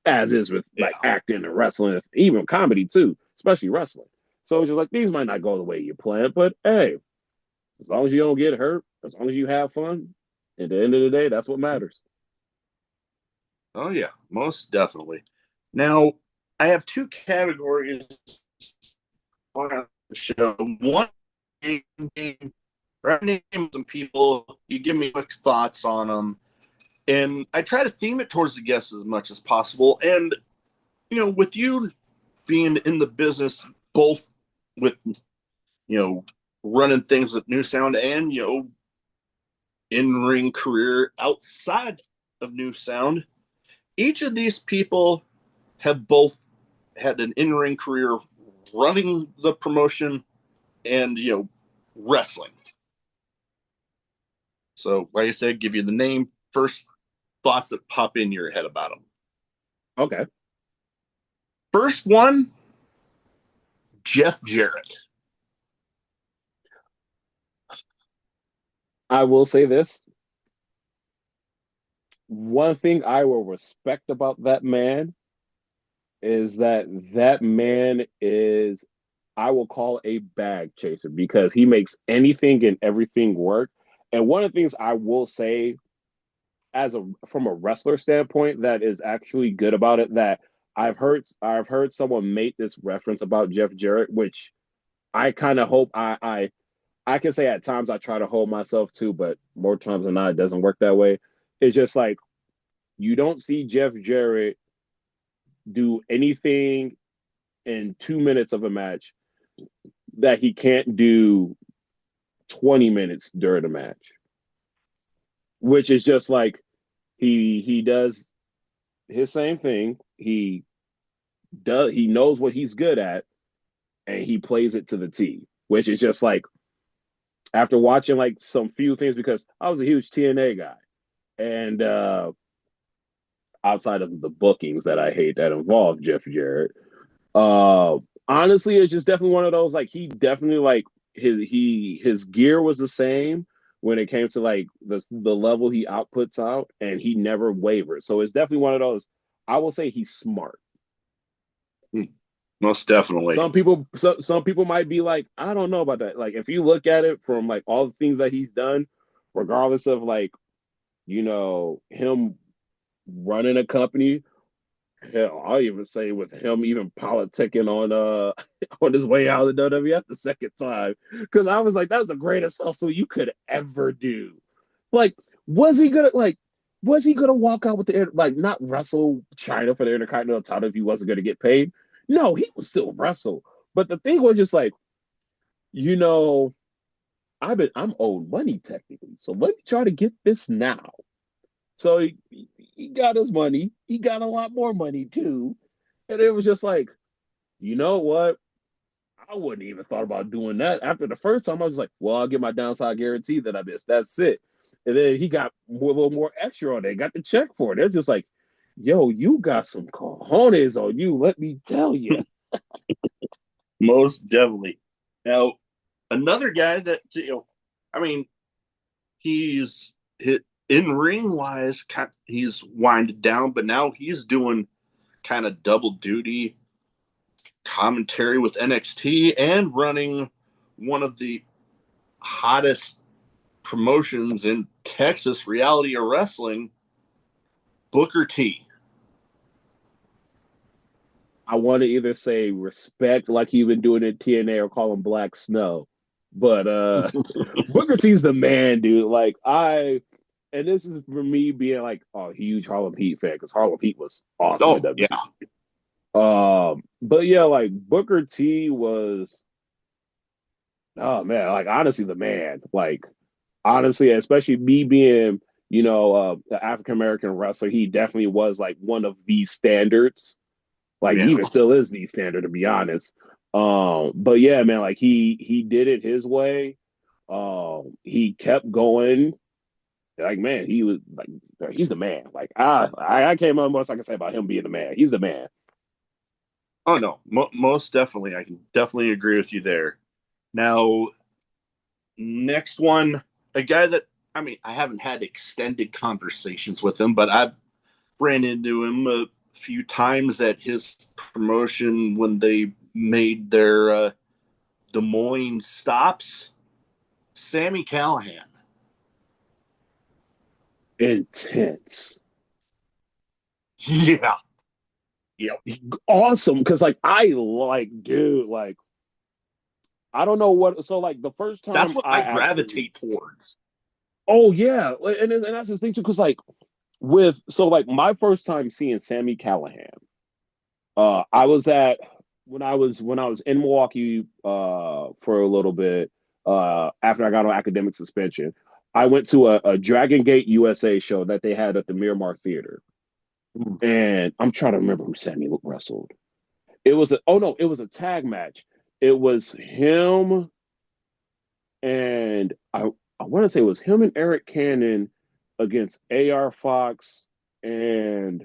as is with like Yeah. acting and wrestling, even comedy too, especially wrestling. So it's just like these might not go the way you plan, but hey, as long as you don't get hurt, as long as you have fun, at the end of the day, that's what matters. Oh yeah, most definitely. Now, I have two categories on the show. One game, where I name some people, you give me quick thoughts on them, and I try to theme it towards the guests as much as possible. And with you being in the business, both with running things with New Sound and in ring career outside of New Sound, each of these people have both had an in ring career running the promotion and wrestling. So, like I said, give you the name first. Thoughts that pop in your head about them. Okay. First one, Jeff Jarrett. I will say this. One thing I will respect about that man is that man is, I will call a bag chaser because he makes anything and everything work. And one of the things I will say as a from a wrestler standpoint that is actually good about it, that I've heard someone make this reference about Jeff Jarrett, which I kind of hope I can say at times I try to hold myself to, but more times than not it doesn't work that way. It's just like you don't see Jeff Jarrett do anything in 2 minutes of a match that he can't do 20 minutes during a match, which is just like he does his same thing. He knows what he's good at and he plays it to the T, which is just like after watching like some few things, because I was a huge TNA guy. And outside of the bookings that I hate that involve Jeff Jarrett, Uh, honestly, it's just definitely one of those like he definitely like his gear was the same when it came to like the level he outputs out, and he never wavered. So it's definitely one of those. I will say he's smart. Most definitely. Some people might be like, I don't know about that. Like if you look at it from like all the things that he's done, regardless of like him running a company. Hell, I'll even say with him even politicking on on his way out of the WWF the second time. Because I was like, that's the greatest hustle you could ever do. Like, was he gonna walk out with the like not wrestle China for the Intercontinental title if he wasn't gonna get paid? No, he would still wrestle. But the thing was just like, you know, I'm owed money technically. So let me try to get this now. So he got his money. He got a lot more money too. And it was just like, you know what? I wouldn't even thought about doing that. After the first time, I was like, well, I'll get my downside guarantee that I missed. That's it. And then he got a little more extra on it. Got the check for it. They're just like, yo, you got some cojones on you. Let me tell you. Most definitely. Now, another guy that I mean, he's hit in ring wise, he's winded down, but now he's doing kind of double duty commentary with NXT and running one of the hottest promotions in Texas, reality of wrestling, Booker T. I want to either say respect like he been doing in TNA or call him Black Snow. But Booker T's the man, dude. Like and this is for me being like a huge Harlem Heat fan because Harlem Heat was awesome in Oh, WCW. yeah. But yeah, like Booker T was, oh man, like honestly the man. Like honestly, especially me being, the African American wrestler, he definitely was like one of the standards. Like he Yeah. even still is the standard, to be honest. But yeah, man, like he did it his way. He kept going. Like man, he was like he's the man. Like I can't remember what I can say about him being the man. He's the man. Oh, no. Most definitely. I can definitely agree with you there. Now, next one, a guy that, I mean, I haven't had extended conversations with him, but I've ran into him a few times at his promotion when they made their Des Moines stops. Sammy Callahan. Intense. Yeah. Yep. Awesome. Cause like I like, dude, like I don't know what so like the first That's time what I I actually gravitate towards. oh yeah. And that's the thing too, because like like my first time seeing Sammy Callahan, I was at when I was in Milwaukee for a little bit after I got on academic suspension. I went to a Dragon Gate USA show that they had at the Miramar Theater. Ooh. And I'm trying to remember who Sammy wrestled. It was it was a tag match. It was him and I want to say it was him and Eric Cannon against AR Fox and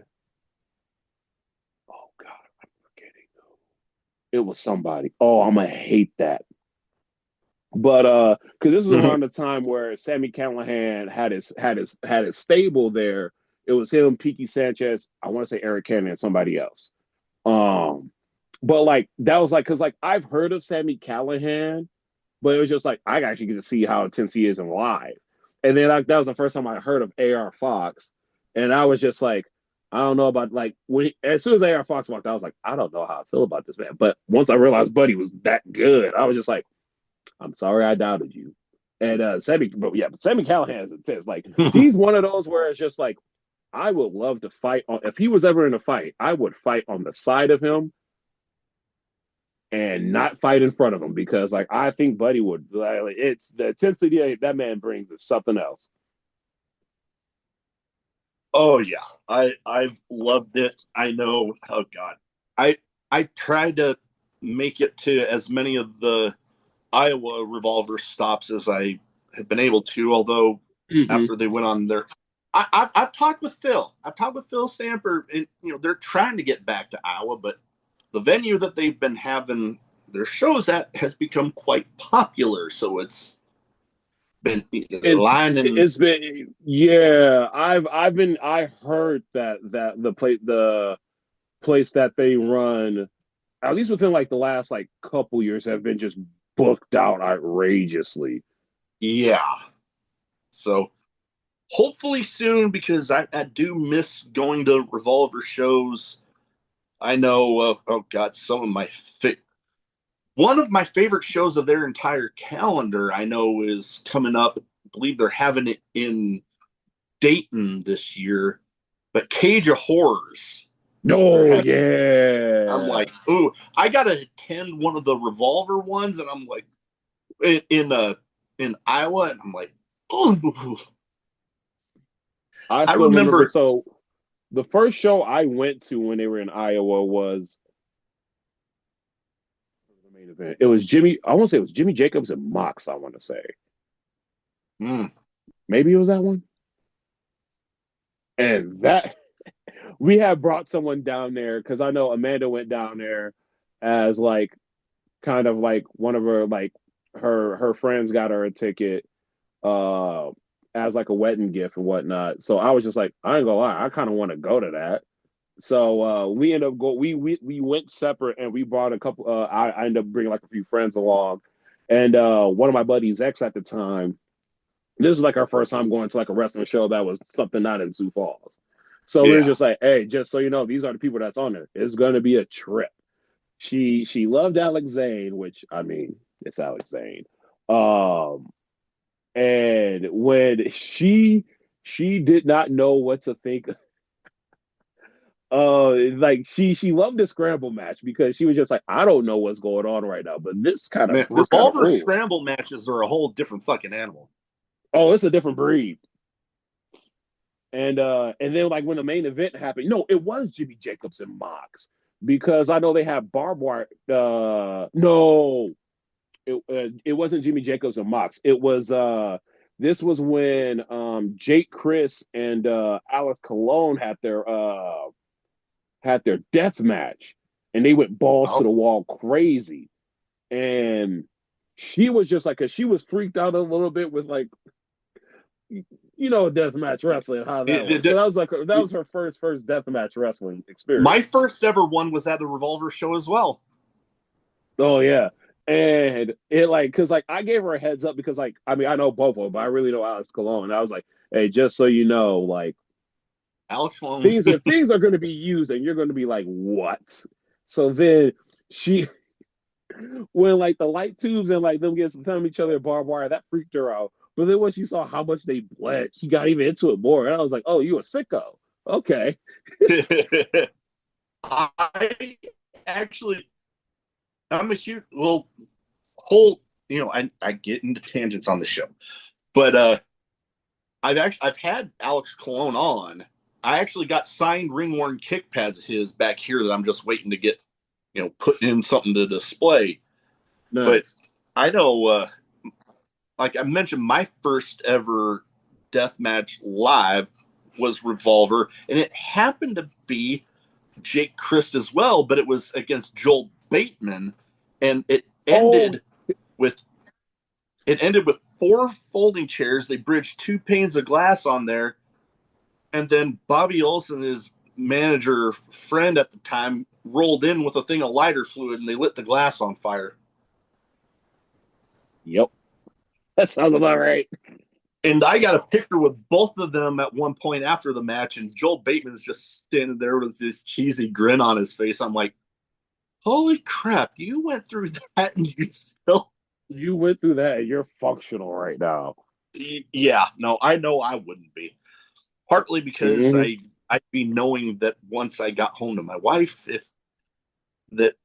oh god, I'm forgetting who. It was somebody. Oh, I'm gonna hate that. But because this is around the time where Sammy Callahan had his stable there. It was him, Piki Sanchez, I want to say Eric Cannon and somebody else. But like that was like because like I've heard of Sammy Callahan, but it was just like I actually get to see how intense he is in live. And then like that was the first time I heard of AR Fox, and I was just like, I don't know about like as soon as AR Fox walked, I was like, I don't know how I feel about this man. But once I realized Buddy was that good, I was just like, I'm sorry I doubted you. And but Sammy Callahan is intense. Like he's one of those where it's just like I would love to fight on if he was ever in a fight, I would fight on the side of him and not fight in front of him because like I think Buddy would like, it's the intensity that man brings is something else. Oh yeah, I've loved it. I know. Oh god, I I tried to make it to as many of the Iowa Revolver stops as I have been able to. Although Mm-hmm. after they went on their, I've talked with Phil. I've talked with Phil Stamper, and they're trying to get back to Iowa, but the venue that they've been having their shows at has become quite popular. So it's been It's lining. it's been yeah. I heard that the place that they run at least within like the last like couple years have been just booked out outrageously. Yeah. So hopefully soon because I do miss going to Revolver shows. I know, oh God, one of my favorite shows of their entire calendar, I know, is coming up. I believe they're having it in Dayton this year, but Cage of Horrors. Oh I'm yeah. like, ooh, I gotta attend one of the Revolver ones, and I'm like, in Iowa, and I'm like, oh, I I still remember. remember, So the first show I went to when they were in Iowa was the main event. It was Jimmy. I want to say it was Jimmy Jacobs and Mox. I want to say mm, maybe it was that one. And that we had brought someone down there because I know Amanda went down there as like kind of like one of her like her friends got her a ticket uh as like a wedding gift and whatnot. So I was just like, I ain't gonna lie, I kind of want to go to that. we ended up we went separate and we brought a couple. I ended up bringing like a few friends along, and one of my buddies' ex at the time. This is like our first time going to like a wrestling show that was something not in Sioux Falls. So we were Yeah. just like, hey, just so you know, these are the people that's on there. It's going to be a trip. She loved Alex Zane, which I mean, it's Alex Zane. Um, and when she did not know what to think. Like she loved the scramble match because she was just like, I don't know what's going on right now, but Man, this kind of Revolver rules. scramble matches are a whole different fucking animal. Oh, it's a different breed. And then like when the main event happened, no, it was Jimmy Jacobs and Mox because I know they have barbed wire. No, it wasn't Jimmy Jacobs and Mox. It was this was when Jake Chris and Alex Colon had their death match, and they went balls to Oh, the wall crazy. And she was just like, cause she was freaked out a little bit with like, death match wrestling, how that works. So that was her first death match wrestling my experience. first ever one was at a Revolver show as well. Oh yeah. And it like, cause like I gave her a heads up because like, I mean, I know both of them, but I really know Alex Colon. And I was like, hey, just so you know, like Alex Long. things are going to be used, and you're going to be like, what? So then she, when like the light tubes and like them getting telling each other barbed wire, that freaked her out. But then when she saw how much they bled, she got even into it more. And I was like, oh, you a sicko. Okay. I actually, I'm a huge, well, whole, I get into tangents on the show, but I've had Alex Colon on. I actually got signed ring worn kick pads of his back here that I'm just waiting to get, putting in something to display. But Nice. I know, like I mentioned, my first ever death match live was Revolver, and it happened to be Jake Christ as well, but it was against Joel Bateman, and Oh, with it ended with 4 folding chairs. They bridged 2 panes of glass on there, and then Bobby Olson, his manager friend at the time, rolled in with a thing of lighter fluid, and they lit the glass on fire. yep. That sounds about right. And I got a picture with both of them at one point after the match, and Joel Bateman's just standing there with this cheesy grin on his face. I'm like, holy crap, you went through that and you still. You went through that and you're functional right now. Yeah, no, I know I wouldn't be. Partly because Mm-hmm. I'd be knowing that once I got home to my wife, if that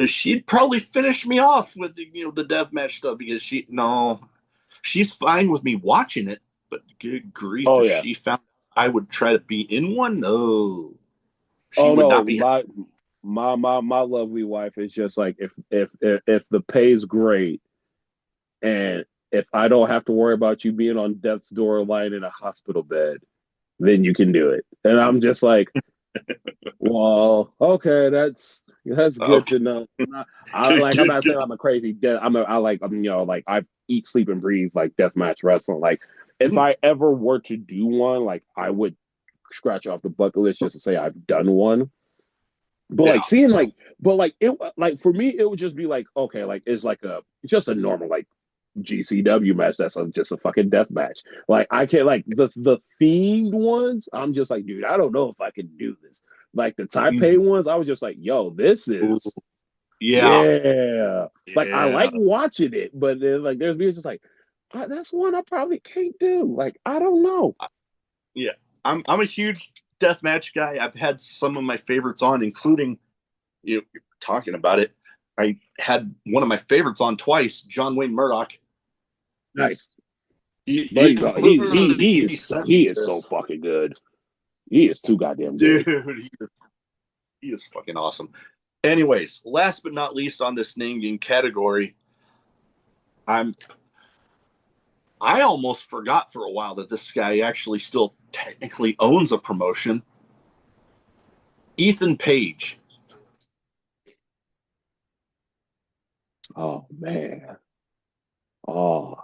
she'd probably finish me off with the death match stuff because she's fine with me watching it, but good grief, Oh if yeah. she found I would try to be in one, no, she Oh would no, not be. my lovely wife is just like if the pay's great and if I don't have to worry about you being on death's door lying in a hospital bed, then you can do it. And I'm just like, well, okay, that's good Okay, to know. I'm good, not saying good. I'm a crazy death. Like I eat, sleep, and breathe like deathmatch wrestling. Like if I ever were to do one, like I would scratch off the bucket list just to say I've done one. But Yeah. like seeing like it like for me it would just be like okay like it's just a normal like GCW match that's just a fucking death match. Like I can't like the themed ones. I'm just like dude, I don't know if I can do this. Like the Taipei ones, I was just like yo, this Ooh, is yeah, yeah. Like I yeah, like watching it, but then like there's me just like that's one I probably can't do. Like I don't know. yeah. I'm a huge deathmatch guy. I've had some of my favorites on, including you're talking about it. I had one of my favorites on twice, John Wayne Murdoch. Nice. But He literally he sent he me is so this. fucking good. He is too goddamn Dude, good. he is fucking awesome. Anyways, last but not least on this naming category, I'm I almost forgot for a while that this guy actually still technically owns a promotion. Ethan Page. Oh man. Oh.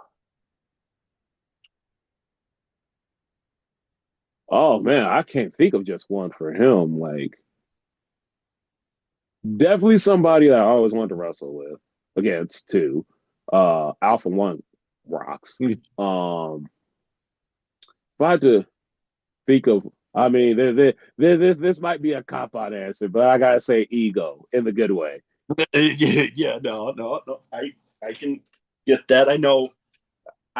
Oh man, I can't think of just one for him. Like definitely somebody that I always wanted to wrestle with. Again, it's two. Alpha One rocks. If I had to think of, I mean, this might be a cop out answer, but I gotta say ego in the good way. Yeah, no. I can get that. I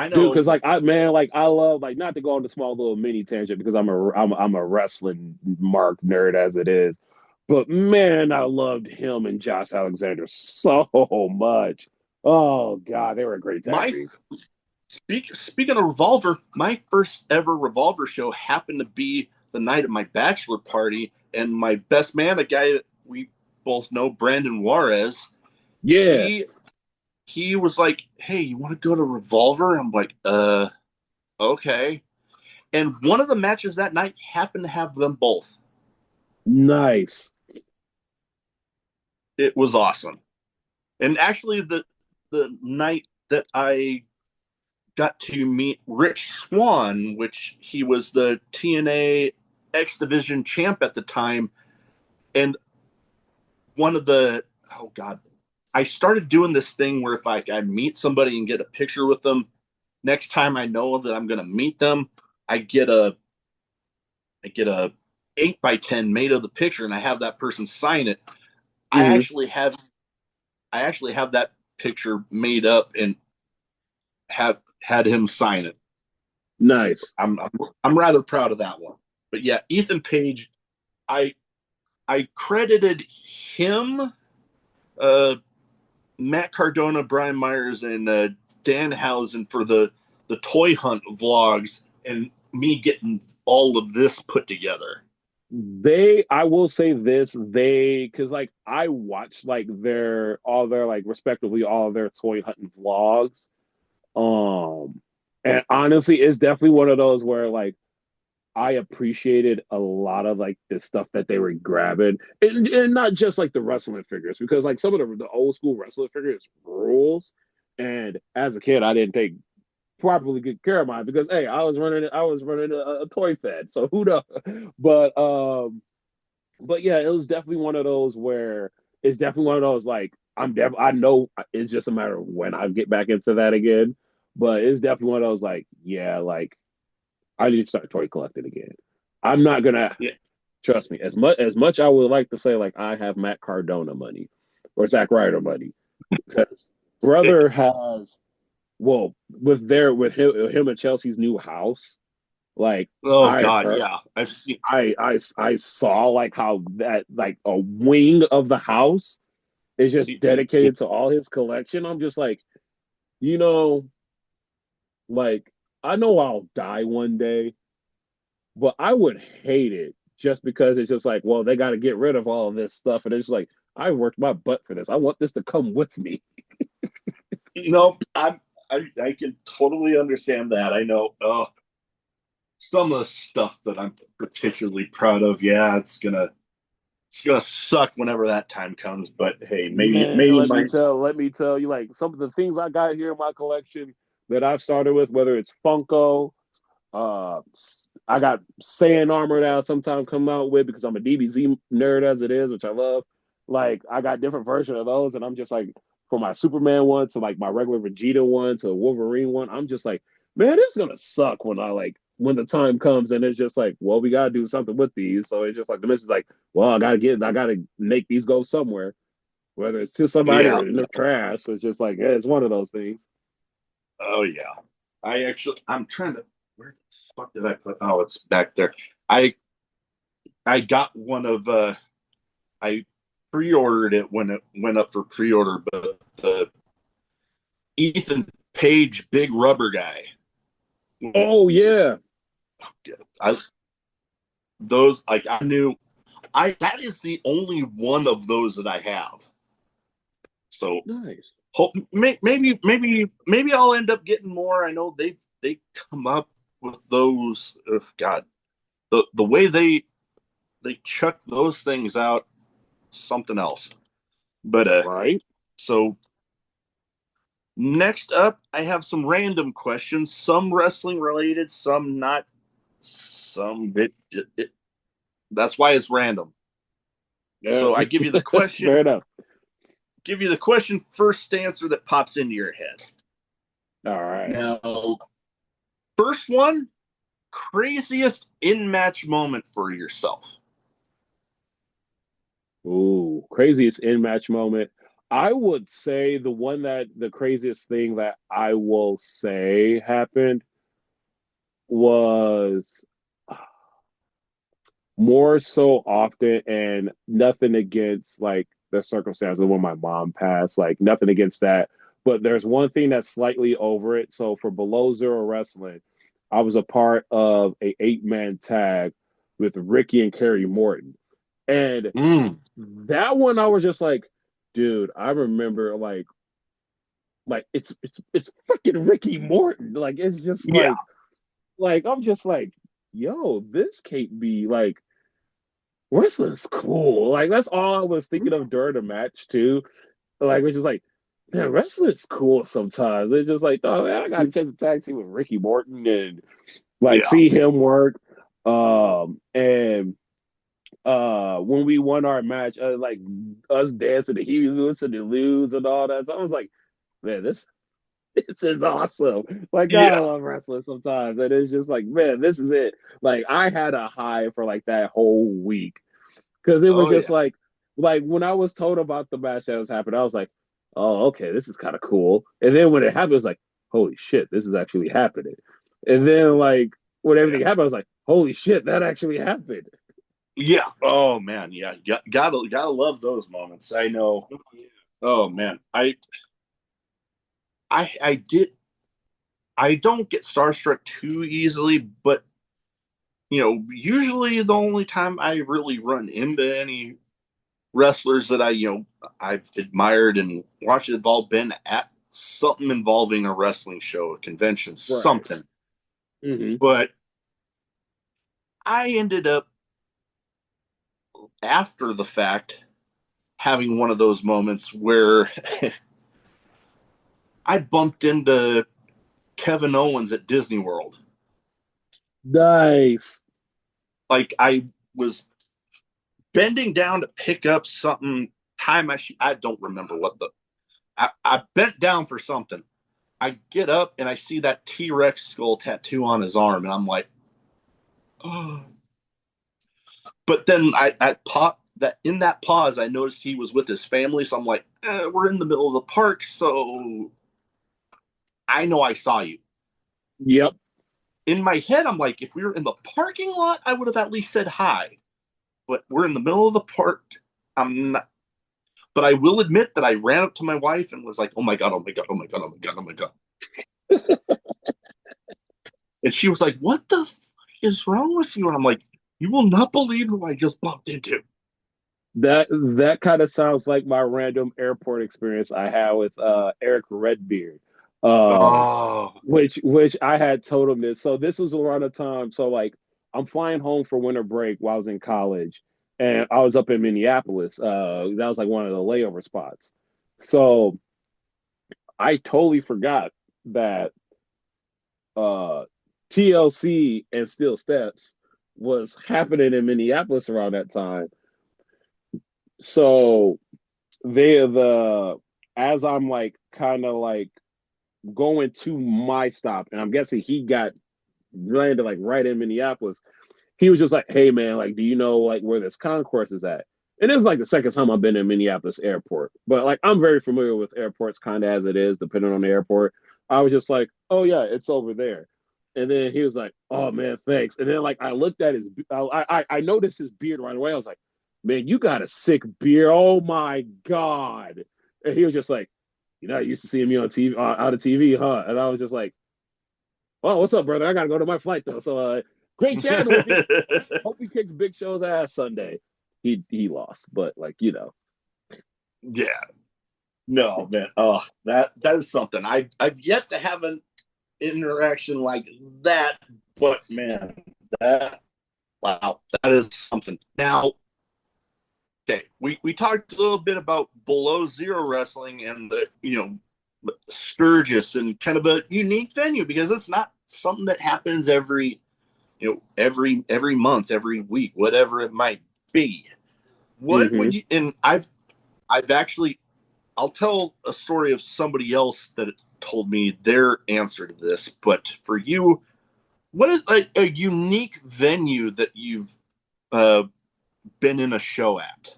Dude, know. because like I man, like I love like not to go on the small little mini tangent because I'm a wrestling mark nerd as it is, but man, I loved him and Josh Alexander so much. Oh God, they were a great tag My team. speaking of Revolver, my first ever Revolver show happened to be the night of my bachelor party, and my best man, a guy that we both know, Brandon Juarez, Yeah, he he was like, "Hey, you want to go to Revolver?" I'm like, okay." And one of the matches that night happened to have them both. nice. It was awesome. And actually, the night that I got to meet Rich Swann, which he was the TNA X Division champ at the time, and one of the oh god, I started doing this thing where if I meet somebody and get a picture with them, next time I know that I'm going to meet them, I get a I get a 8x10 made of the picture and I have that person sign it. I Hmm. actually have I actually have that picture made up and have had him sign it. Nice. I'm rather proud of that one. But yeah, Ethan Page, I I credited him, uh, Matt Cardona, Brian Myers, and Danhausen for the toy hunt vlogs and me getting all of this put together. I will say this, because like I watched like all their like respectively all of their toy hunting vlogs. Um, and honestly, it's definitely one of those where like I appreciated a lot of like the stuff that they were grabbing, and not just like the wrestling figures, because like some of the old school wrestling figures rules. And as a kid, I didn't take properly good care of mine because hey, I was running a toy fed, so who knows? But but yeah, it was definitely one of those where it's definitely one of those like I know it's just a matter of when I get back into that again. But it's definitely one of those like yeah, like I need to start toy collecting again. I'm not gonna Yeah, trust me as much I would like to say like I have Matt Cardona money or Zack Ryder money because brother has well with him and Chelsea's new house like oh I god, heard yeah, I've seen. I saw like how that like a wing of the house is just Yeah, dedicated to all his collection. I'm just like, you know, like I know I'll die one day, but I would hate it just because it's just like, well, they got to get rid of all of this stuff, and it's like I worked my butt for this. I want this to come with me. no, I can totally understand that. I know. Some of the stuff that I'm particularly proud of. Yeah, it's gonna suck whenever that time comes. But hey, Man, maybe my let me tell you, like some of the things I got here in my collection that I've started with, whether it's Funko, uh, I got Saiyan armor that I sometimes come out with because I'm a DBZ nerd as it is, which I love. Like I got different versions of those, and I'm just like from my Superman one to like my regular Vegeta one to Wolverine one. I'm just like, man, it's gonna suck when I like when the time comes and it's just like, well, we gotta do something with these. So it's just like the missus is like, well, I gotta make these go somewhere, whether it's to somebody yeah. or in the trash. So it's just like, yeah, it's one of those things. Oh yeah. I'm trying to. Where the fuck did I put? Oh, it's back there. I I got one of. I pre-ordered it when it went up for pre-order, but the Ethan Page big rubber guy. Oh yeah, I those like I knew I that is the only one of those that I have. So nice. hope maybe I'll end up getting more. I know they come up with those. Oh God, the way they chuck those things out, something else. But Right. so next up, I have some random questions, some wrestling related, some not That's why it's random. Yeah. So I give you the question. Fair enough. Give you the question, first answer that pops into your head. All right. Now, first one, craziest in-match moment for yourself. Ooh, craziest in match moment. I would say the craziest thing that I will say happened was more so often, and nothing against like the circumstances when my mom passed, like nothing against that. But there's one thing that's slightly over it. So for Below Zero Wrestling, I was a part of a 8-man tag with Ricky and Kerry Morton. And that one I was just like, dude, I remember like it's freaking Ricky Morton. Like it's just Yeah. like I'm just like, yo, this can't be like wrestling's cool. Like that's all I was thinking of during the match too. Like which is like, man, wrestling's cool sometimes. It's just like, oh man, I got a chance to tag team with Ricky Morton and like Yeah. see him work. And when we won our match, like us dancing to Huey Lewis and the Lose and all that. So I was like, man, this is awesome. Like God, I Yeah. love wrestling sometimes. And it's just like, man, this is it. Like I had a high for like that whole week. Cause it was Oh, just yeah. like when I was told about the match that was happening, I was like, oh, okay, this is kind of cool. And then when it happened, it was like, holy shit, this is actually happening. And then like when everything happened, I was like, holy shit, that actually happened. Yeah. Oh man. Yeah. Gotta love those moments. I know. Oh man. I did. I don't get starstruck too easily, but usually the only time I really run into any wrestlers that I've admired and watched have all been at something involving a wrestling show, a convention, Right. something. Mm-hmm. But I ended up after the fact having one of those moments where I bumped into Kevin Owens at Disney World. Nice. Like I was bending down to pick up something. I don't remember what I bent down for something. I get up and I see that T-Rex skull tattoo on his arm, and I'm like, oh. But then I popped that in that pause. I noticed he was with his family, so I'm like, we're in the middle of the park, so I know I saw you. Yep. In my head, I'm like, if we were in the parking lot, I would have at least said hi. But we're in the middle of the park. I'm not. But I will admit that I ran up to my wife and was like, "Oh my god! Oh my god! Oh my god! Oh my god! Oh my god!" And she was like, "What the fuck is wrong with you?" And I'm like, "You will not believe who I just bumped into." That kind of sounds like my random airport experience I had with Eric Redbeard, um, Oh, which I had total miss. So this was around the time. So like I'm flying home for winter break while I was in college, and I was up in Minneapolis. That was like one of the layover spots. So I totally forgot that uh, TLC and Steel Steps was happening in Minneapolis around that time. So the as I'm like kind of like going to my stop, and I'm guessing he got landed like right in Minneapolis. He was just like, "Hey man, like, do you know like where this concourse is at?" And it's like the second time I've been in Minneapolis airport, but like I'm very familiar with airports, kind of as it is, depending on the airport. I was just like, "Oh yeah, it's over there." And then he was like, "Oh man, thanks." And then like I looked at his, I noticed his beard right away. I was like, "Man, you got a sick beard. Oh my god!" And he was just like, "I used to see me on TV, out of TV, huh?" And I was just like, "Oh, what's up, brother? I gotta go to my flight though." So, great chatting with you. Hope he kicks Big Show's ass Sunday. He lost, but like yeah. No, man. Oh, that is something. I've yet to have an interaction like that, but man, that wow, that is something. Now, okay, we talked a little bit about Below Zero Wrestling and the Sturgis and kind of a unique venue because it's not something that happens every every month, every week, whatever it might be. What Mm-hmm. would you? And I've actually, I'll tell a story of somebody else that told me their answer to this. But for you, what is a unique venue that you've uh, been in a show at?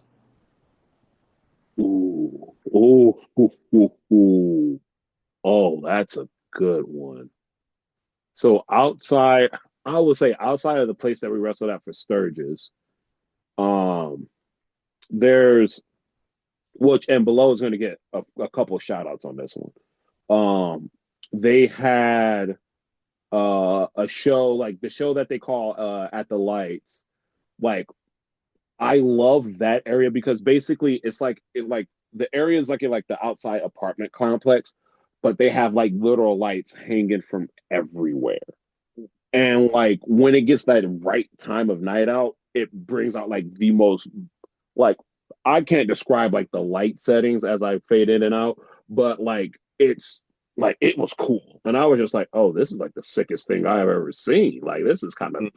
Ooh, ooh, ooh, ooh, ooh. Oh, that's a good one. So outside, I would say outside of the place that we wrestled at for Sturgis, um, there's which and below is going to get a couple of shout outs on this one. They had a show like the show that they call at the lights. Like I love that area because basically it's like the area is like in like the outside apartment complex, but they have like literal lights hanging from everywhere. And like when it gets that right time of night out, it brings out like the most like I can't describe like the light settings as I fade in and out, but like it was cool. And I was just like, oh, this is like the sickest thing I've ever seen. Like this is kind of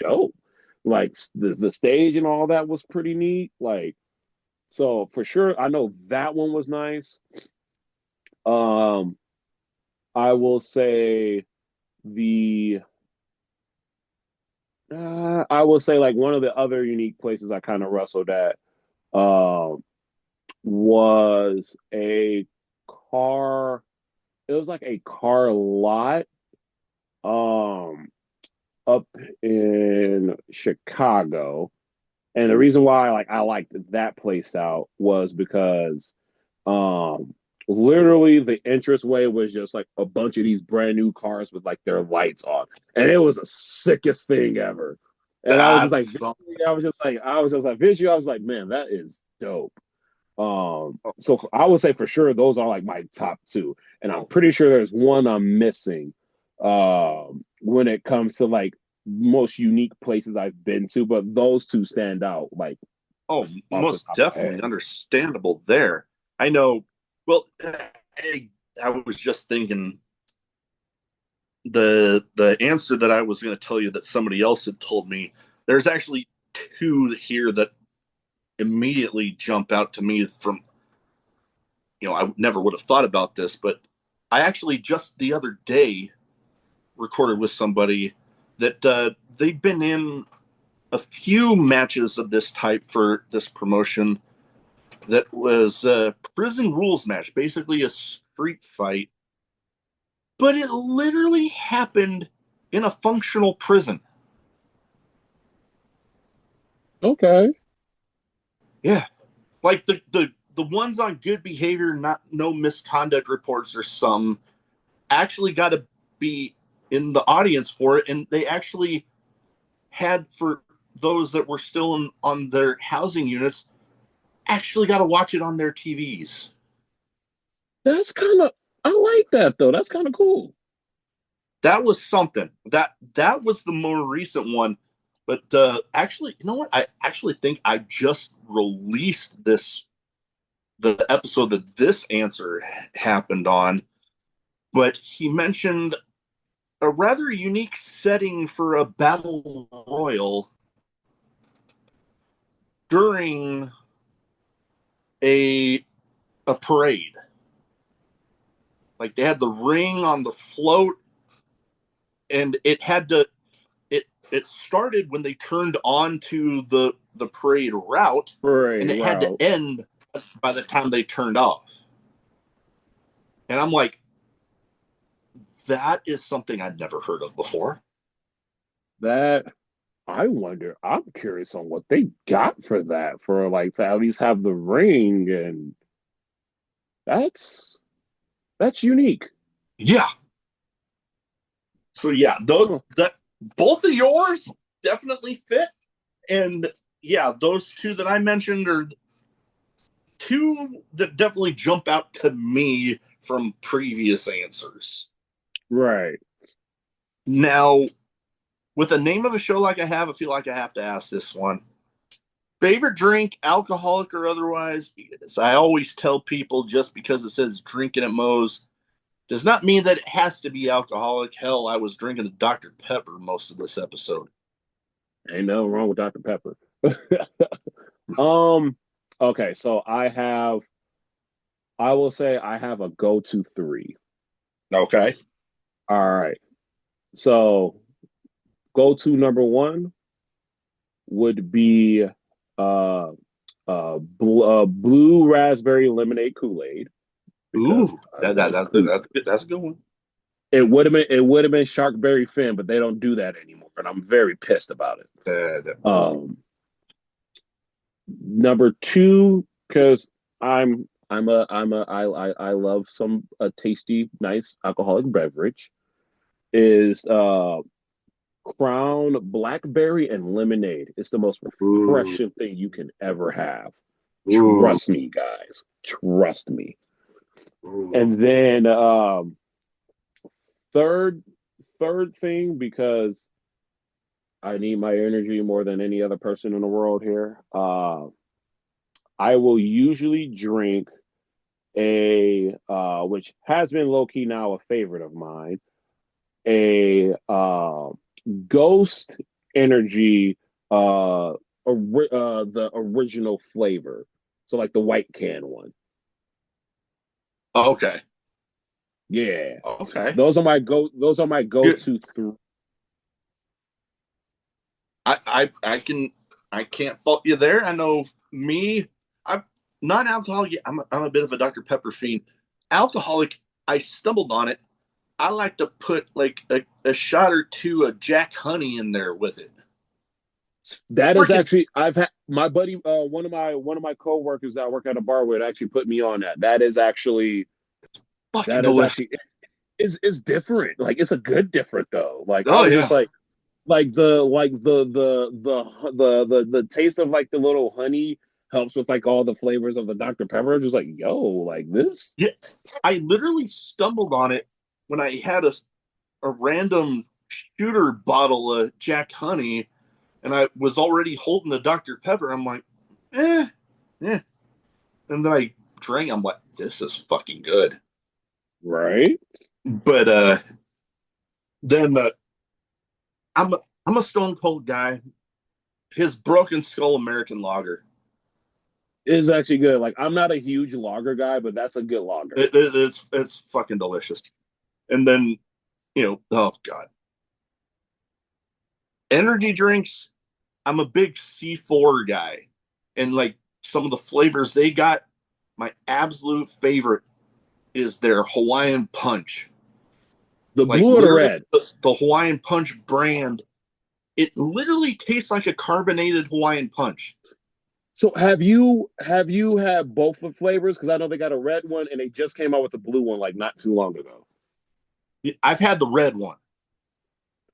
dope. Like the stage and all that was pretty neat. Like so for sure, I know that one was nice. Um, I will say the I will say like one of the other unique places I kind of wrestled at um was a car. It was like a car lot um up in Chicago. And the reason why like I liked that place out was because um literally the entranceway was just like a bunch of these brand new cars with like their lights on. And it was the sickest thing ever. And I was just like That's something. I was just like visually, I was like, man, that is dope. So I would say for sure those are like my top two, and I'm pretty sure there's one I'm missing. When it comes to like most unique places I've been to, but those two stand out like Oh, off the most top of my definitely head. understandable there. I know. Well, I was just thinking the answer that I was going to tell you that somebody else had told me. There's actually two here that immediately jump out to me from, I never would have thought about this, but I actually just the other day recorded with somebody that they've been in a few matches of this type for this promotion that was a prison rules match, basically a street fight, but it literally happened in a functional prison. Okay. Yeah, like the ones on good behavior, not no misconduct reports or some actually got to be in the audience for it, and they actually had for those that were still on their housing units actually got to watch it on their TVs. That's kind of I like that though. That's kind of cool. That was something. That was the more recent one. But actually, you know what? I actually think I just released the episode that this answer happened on. But he mentioned a rather unique setting for a battle royal during a a parade. Like they had the ring on the float, and it started when they turned on to the parade route, and Parade it had to route. end by the time they turned off. And I'm like, that is something I'd never heard of before. That I wonder. I'm curious on what they got for that for like to at least have the ring and that's that's unique. Yeah. So yeah, those Huh. that both of yours definitely fit. And yeah, those two that I mentioned are two that definitely jump out to me from previous answers. Right. Now, with a name of a show like I feel like I have to ask this one. Favorite drink, alcoholic or otherwise? Because I always tell people just because it says drinking at Moe's, does not mean that it has to be alcoholic. Hell, I was drinking a Dr. Pepper most of this episode. Ain't nothing wrong with Dr. Pepper. um, okay, so I will say I have a go-to three. Okay. All right. So go-to number one would be blue raspberry lemonade Kool-Aid Ooh, because I that's love good. Kool. That's good. That's a good one. It would have been Sharkberry Fin, but they don't do that anymore, and I'm very pissed about it. That Number two, because I love some a tasty, nice alcoholic beverage, is Crown Blackberry and Lemonade. It's the most ooh, refreshing thing you can ever have. ooh, Trust me, guys. Trust me. ooh. And then third third thing, because I need my energy more than any other person in the world here. I will usually drink which has been low key now a favorite of mine, a Ghost Energy, the original flavor, so like the white can one. Okay. Yeah, Okay. those are my go Good. to three. I can't fault you there. I know me. I'm non-alcoholic. I'm a bit of a Dr. Pepper fiend. Alcoholic. I stumbled on it. I like to put like a shot or two of Jack Honey in there with it. It's That is freaking actually I've had my buddy, one of my coworkers that I work at a bar with actually put me on that. fucking That is delicious. actually is different. Like it's a good different though. Like I Oh was just yeah. like the taste of like the little honey helps with like all the flavors of the Dr. Pepper. Just like yo, like this. Yeah. I literally stumbled on it when I had a random shooter bottle of Jack Honey and I was already holding the Dr. Pepper. I'm like, eh, eh. And then I drank. I'm like, this is fucking good. Right? But then I'm a Stone Cold guy. His Broken Skull American Lager. It is actually good. Like I'm not a huge lager guy, but that's a good lager. It's fucking delicious. And then oh god, energy drinks. I'm a big C4 guy, and like some of the flavors they got, my absolute favorite is their Hawaiian Punch. The Like blue or the literally, red? the Hawaiian Punch brand. It literally tastes like a carbonated Hawaiian Punch. So have you had both the flavors? Because I know they got a red one and they just came out with a blue one like not too long ago. I've had the red one.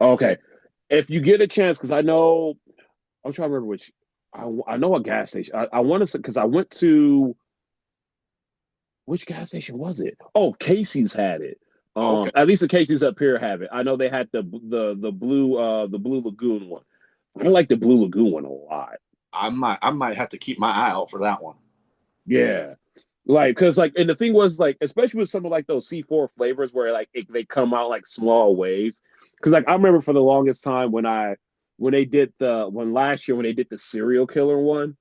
Okay, if you get a chance, because I know I'm trying to remember which. I know a gas station. I want to say because I went to which gas station was it? Oh, Casey's had it. Okay, At least the Casey's up here have it. I know they had the Blue Lagoon one. I like the Blue Lagoon one a lot. I might have to keep my eye out for that one. Yeah. Like, cause like, and the thing was like, especially with some of like those C4 flavors where like they come out like small waves. Cause like I remember for the longest time when last year when they did the serial killer one,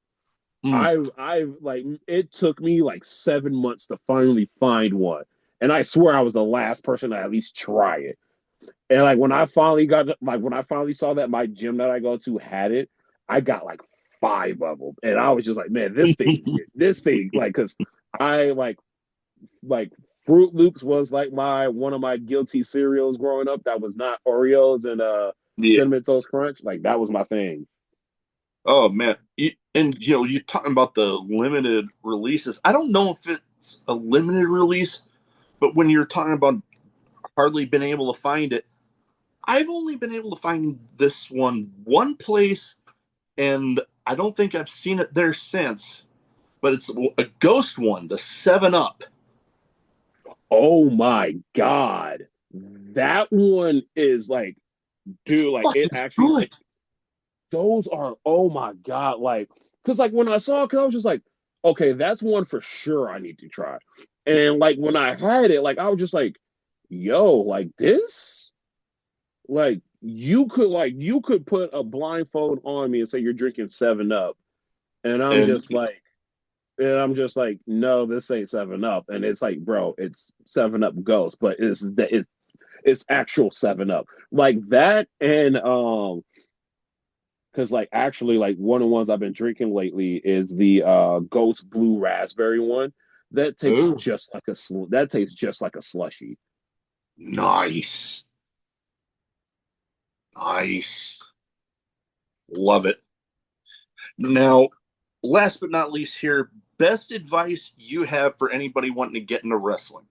Mm. I like it took me like 7 months to finally find one. And I swear I was the last person to at least try it. And like when I finally saw that my gym that I go to had it, I got like five of them, and I was just like, man, this thing, like, cause I like Fruit Loops was like my one of my guilty cereals growing up. That was not Oreos and Yeah. Cinnamon Toast Crunch. Like that was my thing. Oh man. And you're talking about the limited releases. I don't know if it's a limited release, but when you're talking about hardly been able to find it, I've only been able to find this one place, and I don't think I've seen it there since. But it's a ghost one, the Seven Up. Oh my god, that one is like, dude, like it Fucking actually good. those are oh my god, like because like when I saw it, I was just like, okay, that's one for sure I need to try. And like when I had it, like I was just like, yo, like this, like you could put a blindfold on me and say you're drinking 7 Up, and And I'm just like, no, this ain't 7 Up, and it's like, bro, it's 7 Up Ghost, but it's actual 7 Up like that, and because like actually like one of the ones I've been drinking lately is the Ghost Blue Raspberry one. That tastes ooh, just like that tastes just like a slushy. nice, nice, love it. Now, last but not least, here, best advice you have for anybody wanting to get into wrestling.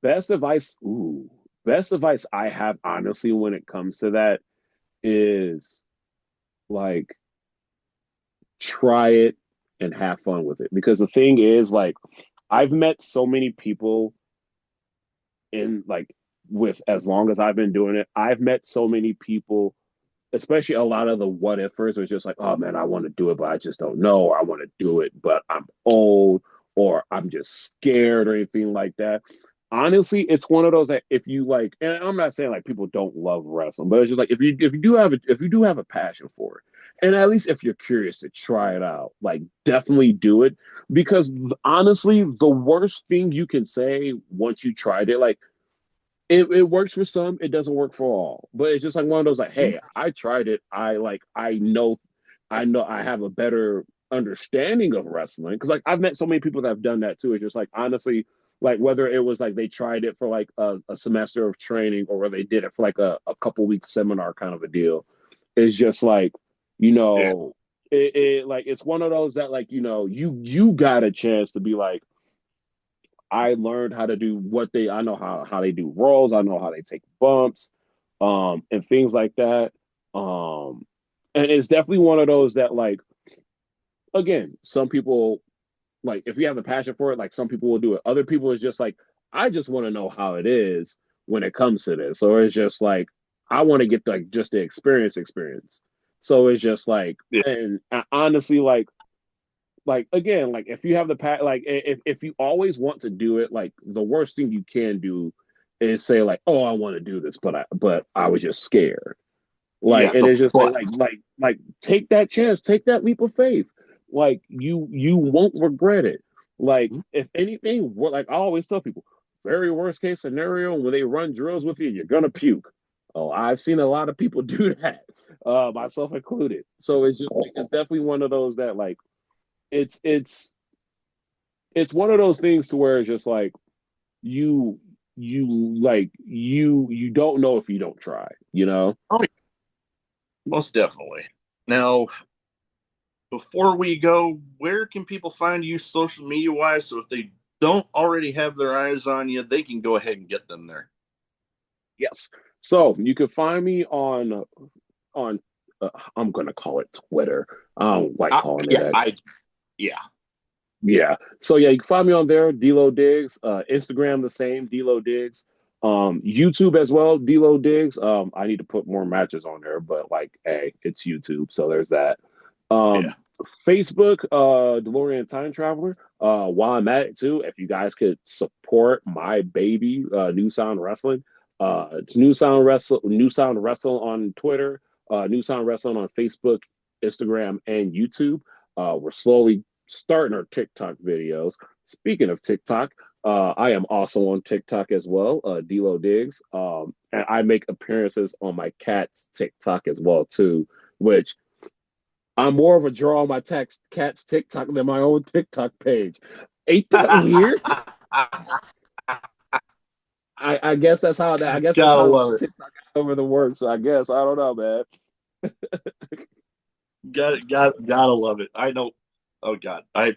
Best advice, ooh, best advice I have honestly when it comes to that is like try it and have fun with it. Because the thing is, like, I've met so many people in like with as long as I've been doing it, I've met so many people, especially a lot of the what ifers are just like, oh man, I want to do it, but I just don't know, or I want to do it, but I'm old, or I'm just scared, or anything like that. Honestly, it's one of those that if you like, and I'm not saying like people don't love wrestling, but it's just like if you do have a passion for it, and at least if you're curious to try it out, like definitely do it. Because honestly, the worst thing you can say once you tried it, like it works for some, it doesn't work for all. But it's just like one of those like, hey, I tried it. I know I have a better understanding of wrestling. Because like I've met so many people that have done that too. It's just like honestly, like whether it was like they tried it for like a semester of training or whether they did it for like a couple weeks seminar kind of a deal. It's just like, you Yeah, know, it like it's one of those that like, you got a chance to be like, I learned how to do I know how they do rolls, I know how they take bumps, and things like that. Um, and it's definitely one of those that like again, some people like if you have a passion for it, like some people will do it. Other people is just like, I just want to know how it is when it comes to this. So it's just like I want to get like just the experience. So it's just like, yeah, and honestly, like again, like if you have the like if you always want to do it, like the worst thing you can do is say like, oh, I want to do this, but I was just scared. Like yeah. it The is just like but. like take that chance, take that leap of faith. Like you won't regret it. Like if anything, what like I always tell people, very worst case scenario when they run drills with you, you're gonna puke. Oh, I've seen a lot of people do that, myself included. So it's just like it's definitely one of those that like it's it's it's one of those things to where it's just like you you don't know if you don't try, you know? Oh, yeah, most definitely. Now, before we go, where can people find you social media wise? So if they don't already have their eyes on you, they can go ahead and get them there. Yes. So you can find me on I'm gonna call it Twitter. I don't like calling it Yeah, X. yeah, Yeah. So yeah, you can find me on there, Dlodiggs. Instagram the same, Dlodiggs. YouTube as well, Dlodiggs. I need to put more matches on there, but like, hey, it's YouTube, so there's that. yeah. Um, Facebook, DeLorean Time Traveler. While I'm at it too, if you guys could support my baby, New Sound Wrestling. It's New Sound Wrestle on Twitter, New Sound Wrestling on Facebook, Instagram, and YouTube. We're slowly starting our TikTok videos. Speaking of TikTok, I am also on TikTok as well, Dlodiggs. And I make appearances on my cat's TikTok as well too, which I'm more of a draw on my cat's TikTok than my own TikTok page. Ain't that weird? I guess that's how that. I guess that's Gotta how love it. TikTok over the works. So I guess I don't know, man. Gotta love it. I know. Oh God, I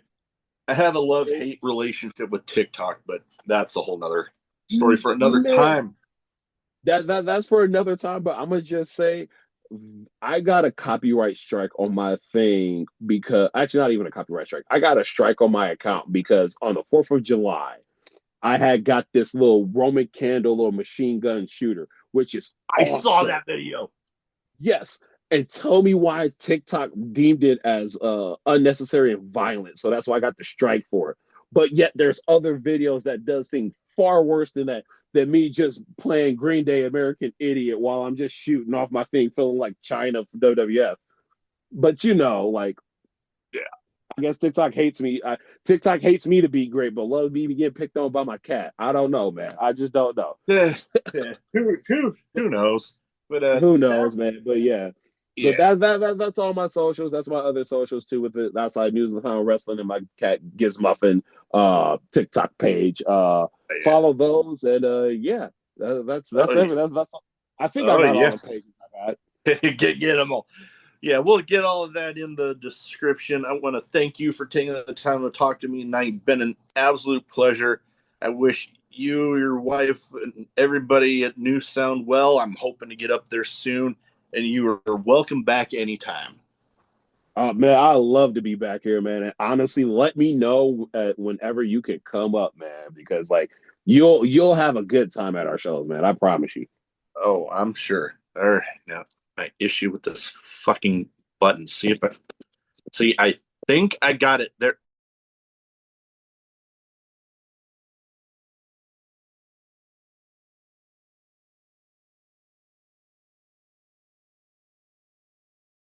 have a love hate relationship with TikTok, but that's a whole nother story for another Man, time. that's for another time. But I'm gonna just say, I got a copyright strike on my thing because actually not even a copyright strike. I got a strike on my account because on the 4th of July, I had got this little Roman candle, little machine gun shooter, which is I saw awesome. that video. Yes. And tell me why TikTok deemed it as unnecessary and violent. So that's why I got the strike for it. But yet there's other videos that does things far worse than that. Than me just playing Green Day American Idiot while I'm just shooting off my thing, feeling like China for WWF. But like Yeah. I guess TikTok hates me. TikTok hates me to be great, but love me to get picked on by my cat. I don't know, man. I just don't know. Yeah. Yeah. Who knows? But Who that knows, man? But yeah. But yeah. that's all my socials. That's my other socials too with the outside news of the wrestling and my cat Giz Muffin TikTok page. Yeah. Follow those and yeah. Oh That's yeah. everything. That's I think I Oh got all yeah. the pages I got. get them all. Yeah, we'll get all of that in the description. I want to thank you for taking the time to talk to me tonight. Been an absolute pleasure. I wish you, your wife, and everybody at New Sound well. I'm hoping to get up there soon, and you are welcome back anytime. Man, I love to be back here, man. And honestly, let me know whenever you can come up, man, because like you'll have a good time at our shows, man. I promise you. Oh, I'm sure. All right, now my issue with this fucking button. See if I think I got it there.